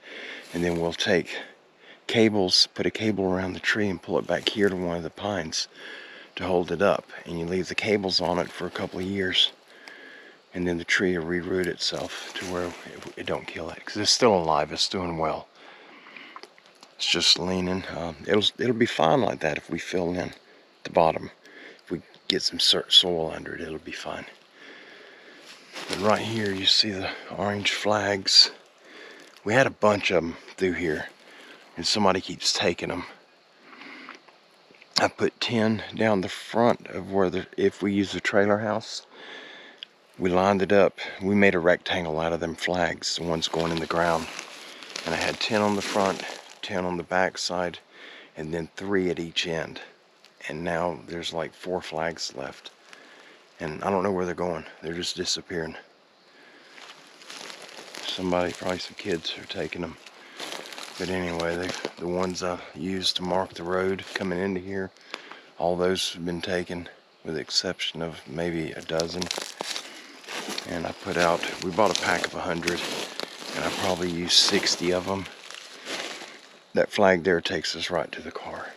And then we'll take cables, put a cable around the tree and pull it back here to one of the pines to hold it up. And you leave the cables on it for a couple of years, and then the tree will reroot itself to where it don't kill it, because it's still alive, it's doing well. It's just leaning. It'll be fine like that if we fill in the bottom. If we get some soil under it, it'll be fine. But right here you see the orange flags. We had a bunch of them through here, and somebody keeps taking them. I put 10 down the front of where if we use the trailer house, we lined it up. We made a rectangle out of them flags, the ones going in the ground. And I had 10 on the front, 10 on the back side, and then 3 at each end. And now there's like 4 flags left. And I don't know where they're going. They're just disappearing. Somebody, probably some kids, are taking them. But anyway, the ones I used to mark the road coming into here, all those have been taken, with the exception of maybe a dozen. And I put out, we bought a pack of 100, and I probably used 60 of them. That flag there takes us right to the car.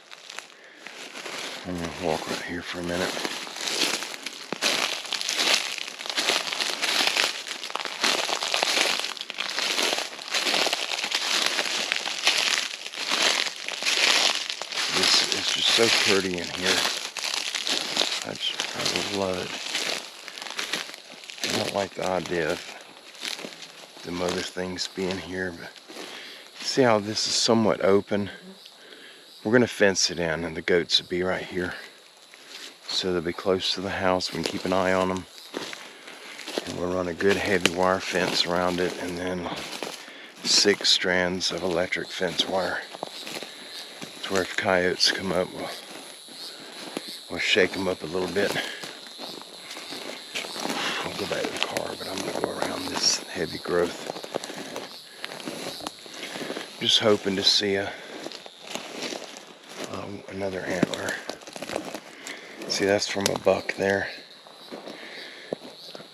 I'm going to walk right here for a minute. It's just so pretty in here. I love it. I don't like the idea of them other things being here, but see how this is somewhat open? We're going to fence it in, and the goats will be right here. So they'll be close to the house. We can keep an eye on them. And we'll run a good heavy wire fence around it, and then 6 strands of electric fence wire. To where if coyotes come up, we'll shake them up a little bit. I'll go back to the car, but I'm going to go around this heavy growth. Just hoping to see another antler. See, that's from a buck there.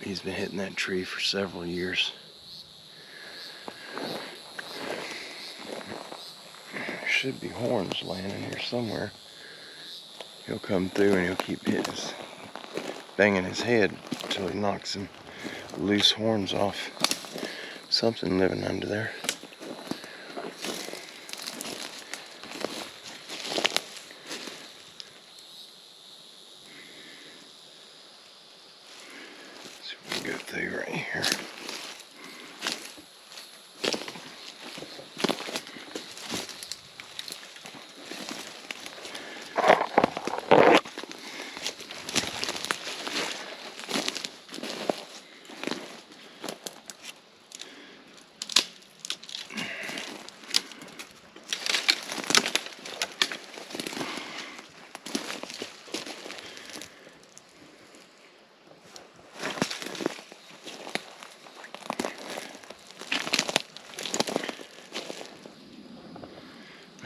He's been hitting that tree for several years. There should be horns laying in here somewhere. He'll come through and he'll keep banging his head until he knocks some loose horns off. Something living under there. Go through right here.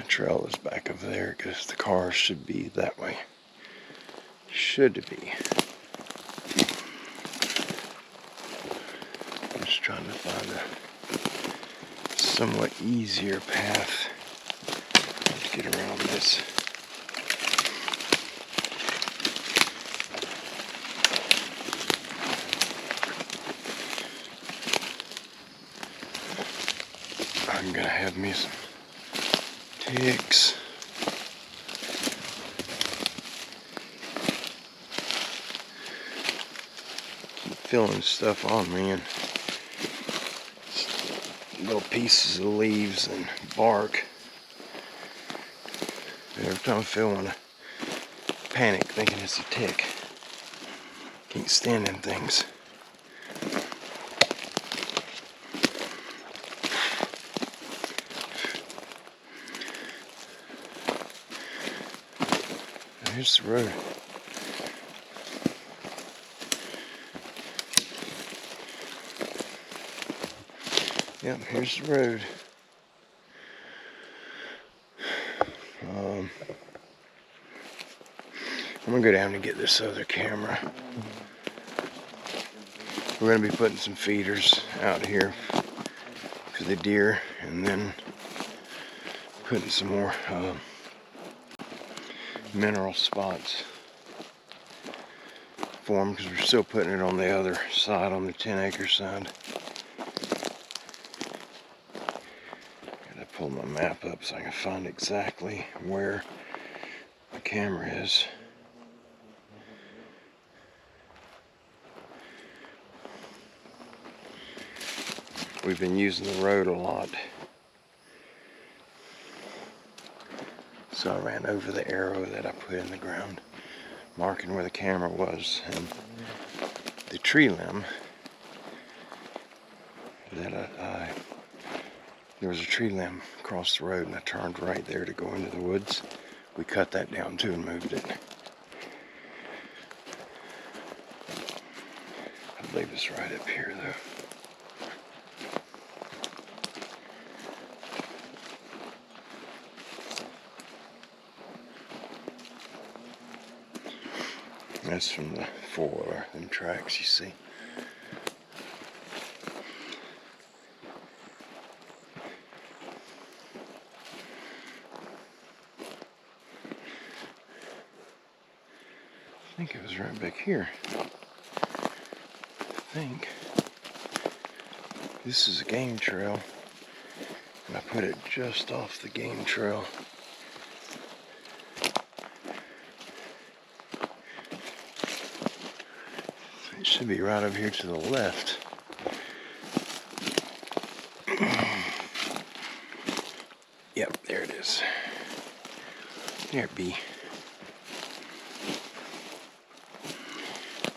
Trail is back over there because the car should be that way. Should be. I'm just trying to find a somewhat easier path to get around this. I'm gonna have me some ticks. Keep feeling stuff on me, and little pieces of leaves and bark. Every time I feel one, I panic thinking it's a tick. Can't stand them things. Here's the road. Yep, here's the road. I'm gonna go down and get this other camera. We're gonna be putting some feeders out here for the deer, and then putting some more mineral spots for them, because we're still putting it on the other side, on the 10-acre side. Gotta pull my map up so I can find exactly where the camera is. We've been using the road a lot, so I ran over the arrow that I put in the ground, marking where the camera was, and the tree limb that there was a tree limb across the road, and I turned right there to go into the woods. We cut that down too and moved it. I believe it's right up here though. That's from the 4-wheeler, them tracks you see. I think it was right back here. I think. This is a game trail, and I put it just off the game trail. It should be right over here to the left. Yep, there it is. There it be.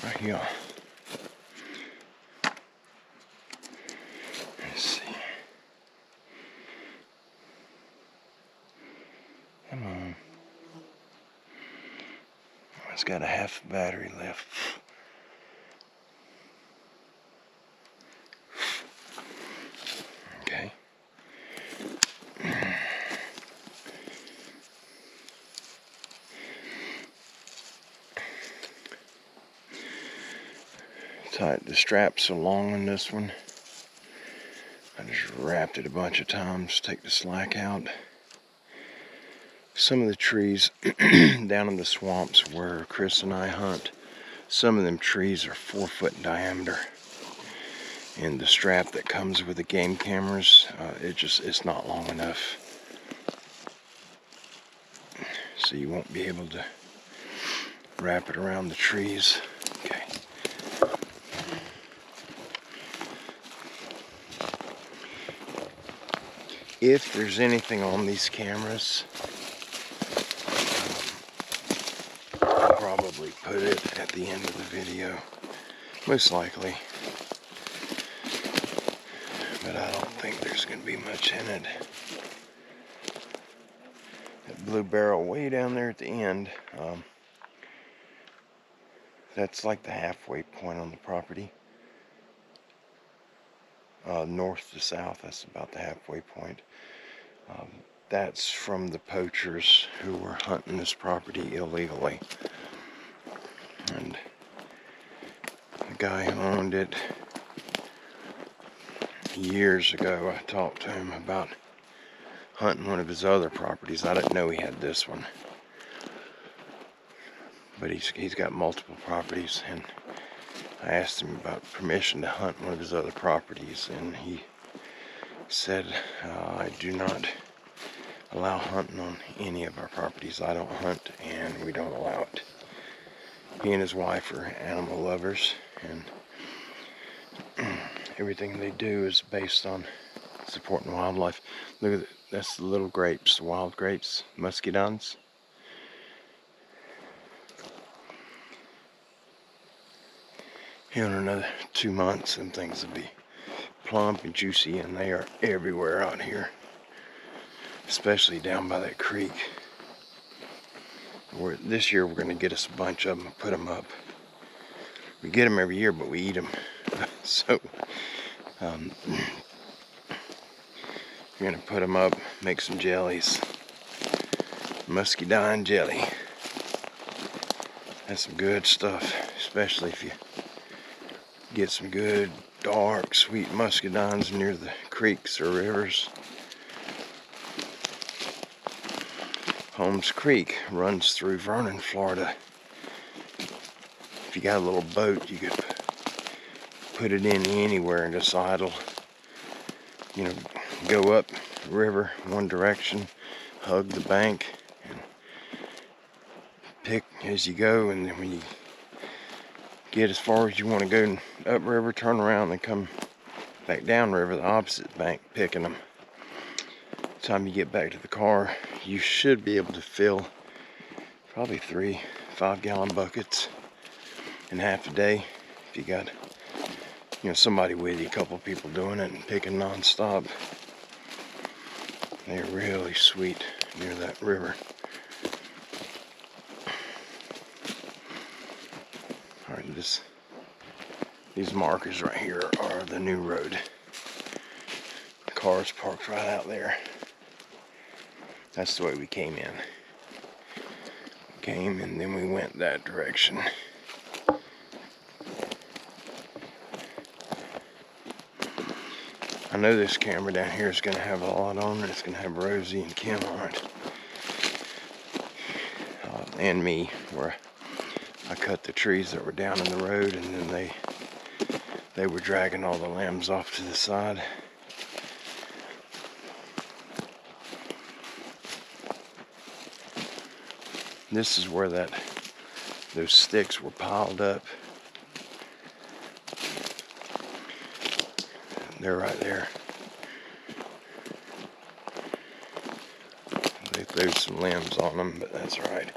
Right here. Let's see. Come on. Oh, it's got a half battery left. Okay. Tied the strap so long on this one. I just wrapped it a bunch of times, take the slack out. Some of the trees down in the swamps where Chris and I hunt, some of them trees are 4 foot in diameter. And the strap that comes with the game cameras, it's not long enough. So you won't be able to wrap it around the trees. Okay. If there's anything on these cameras, I'll probably put it at the end of the video, most likely. But I don't think there's going to be much in it. That blue barrel way down there at the end, that's like the halfway point on the property. North to south, that's about the halfway point. That's from the poachers who were hunting this property illegally. And the guy who owned it, years ago, I talked to him about hunting one of his other properties. I didn't know he had this one. But he's got multiple properties, and I asked him about permission to hunt one of his other properties, and he said, I do not allow hunting on any of our properties. I don't hunt, and we don't allow it. He and his wife are animal lovers, and everything they do is based on supporting wildlife. Look at that. That's the little grapes, the wild grapes, muscadines. Here in another 2 months, and things will be plump and juicy, and they are everywhere out here, especially down by that creek. This year we're going to get us a bunch of them and put them up. We get them every year, but we eat them. So we're going to put them up, make some jellies. Muscadine jelly. That's some good stuff, especially if you get some good dark sweet muscadines near the creeks or rivers. Holmes Creek runs through Vernon, Florida. If you got a little boat, you could put it in anywhere and just idle. You know, go up river one direction, hug the bank, and pick as you go, and then when you get as far as you want to go upriver, turn around and come back downriver, the opposite bank, picking them. By the time you get back to the car, you should be able to fill probably 3 5-gallon buckets in half a day if you got, you know, somebody with you, a couple people doing it and picking non-stop. They're really sweet near that river. Alright, these markers right here are the new road. The car's parked right out there. That's the way we came in. Came and then we went that direction. I know this camera down here is going to have a lot on it. It's going to have Rosie and Kim on it. And me, where I cut the trees that were down in the road, and then they were dragging all the lambs off to the side. This is where those sticks were piled up. They're right there. They threw some limbs on them, but that's right.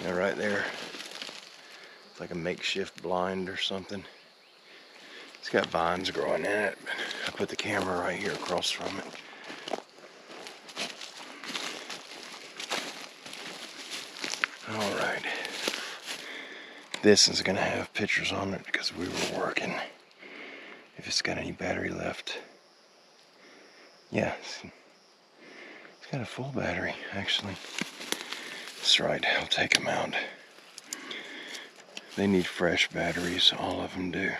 They're right there. It's like a makeshift blind or something. It's got vines growing in it, but I put the camera right here across from it. Alright. This is going to have pictures on it because we were working. If it's got any battery left. Yeah, it's got a full battery, actually. That's right, I'll take them out. They need fresh batteries, all of them do.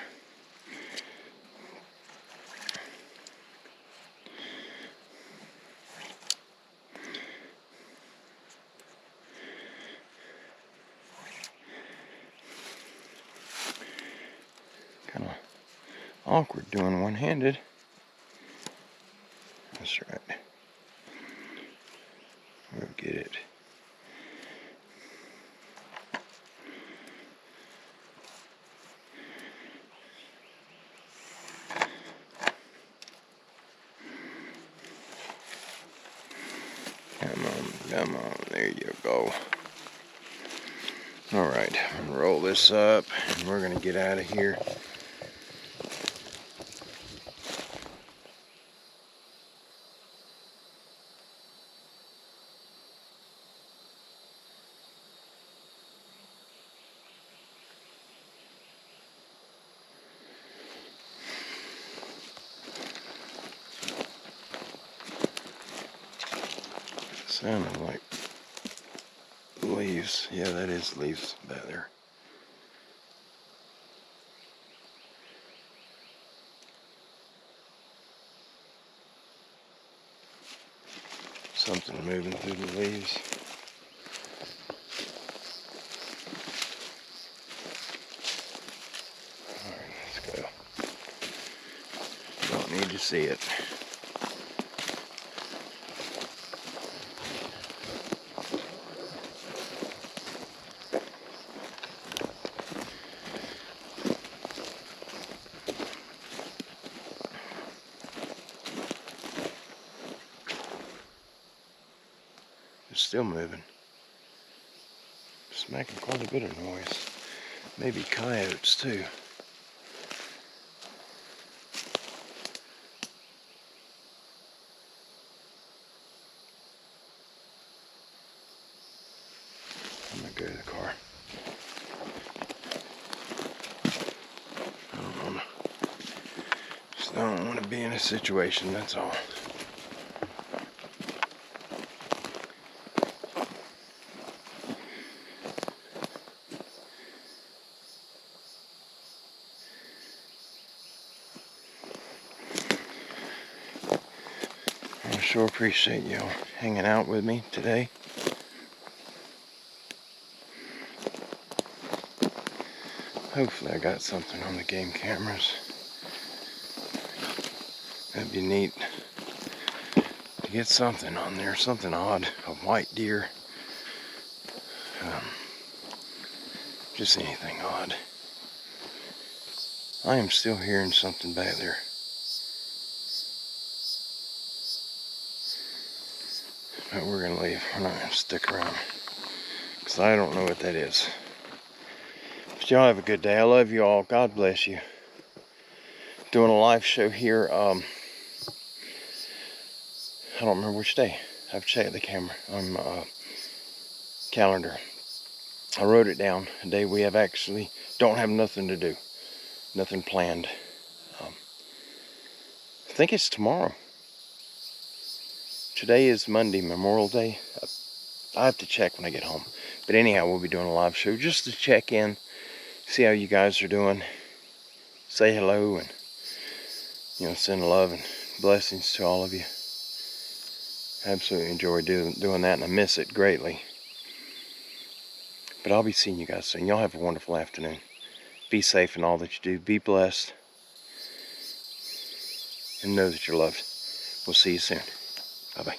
Kind of awkward doing one-handed. That's right. We'll get it. Come on, there you go. Alright, roll this up and we're gonna get out of here. Sounded like leaves. Yeah, that is leaves back there. Something moving through the leaves. Alright, let's go. Don't need to see it. Still moving. It's making quite a bit of noise. Maybe coyotes too. I'm gonna go to the car. Just don't want to be in a situation, that's all. sure appreciate y'all hanging out with me today. Hopefully I got something on the game cameras. That'd be neat to get something on there, something odd, a white deer. Just anything odd. I am still hearing something back there. But we're gonna leave. We're not gonna stick around, because I don't know what that is. But y'all have a good day. I love you all. God bless you. Doing a live show here. I don't remember which day. I have to check the camera on my calendar. I wrote it down. A day we have actually don't have nothing to do. Nothing planned. I think it's tomorrow. Today is Monday, Memorial Day. I have to check when I get home. But anyhow, we'll be doing a live show just to check in, see how you guys are doing, say hello, and send love and blessings to all of you. Absolutely enjoy doing that, and I miss it greatly. But I'll be seeing you guys soon. Y'all have a wonderful afternoon. Be safe in all that you do. Be blessed. And know that you're loved. We'll see you soon. Bye-bye.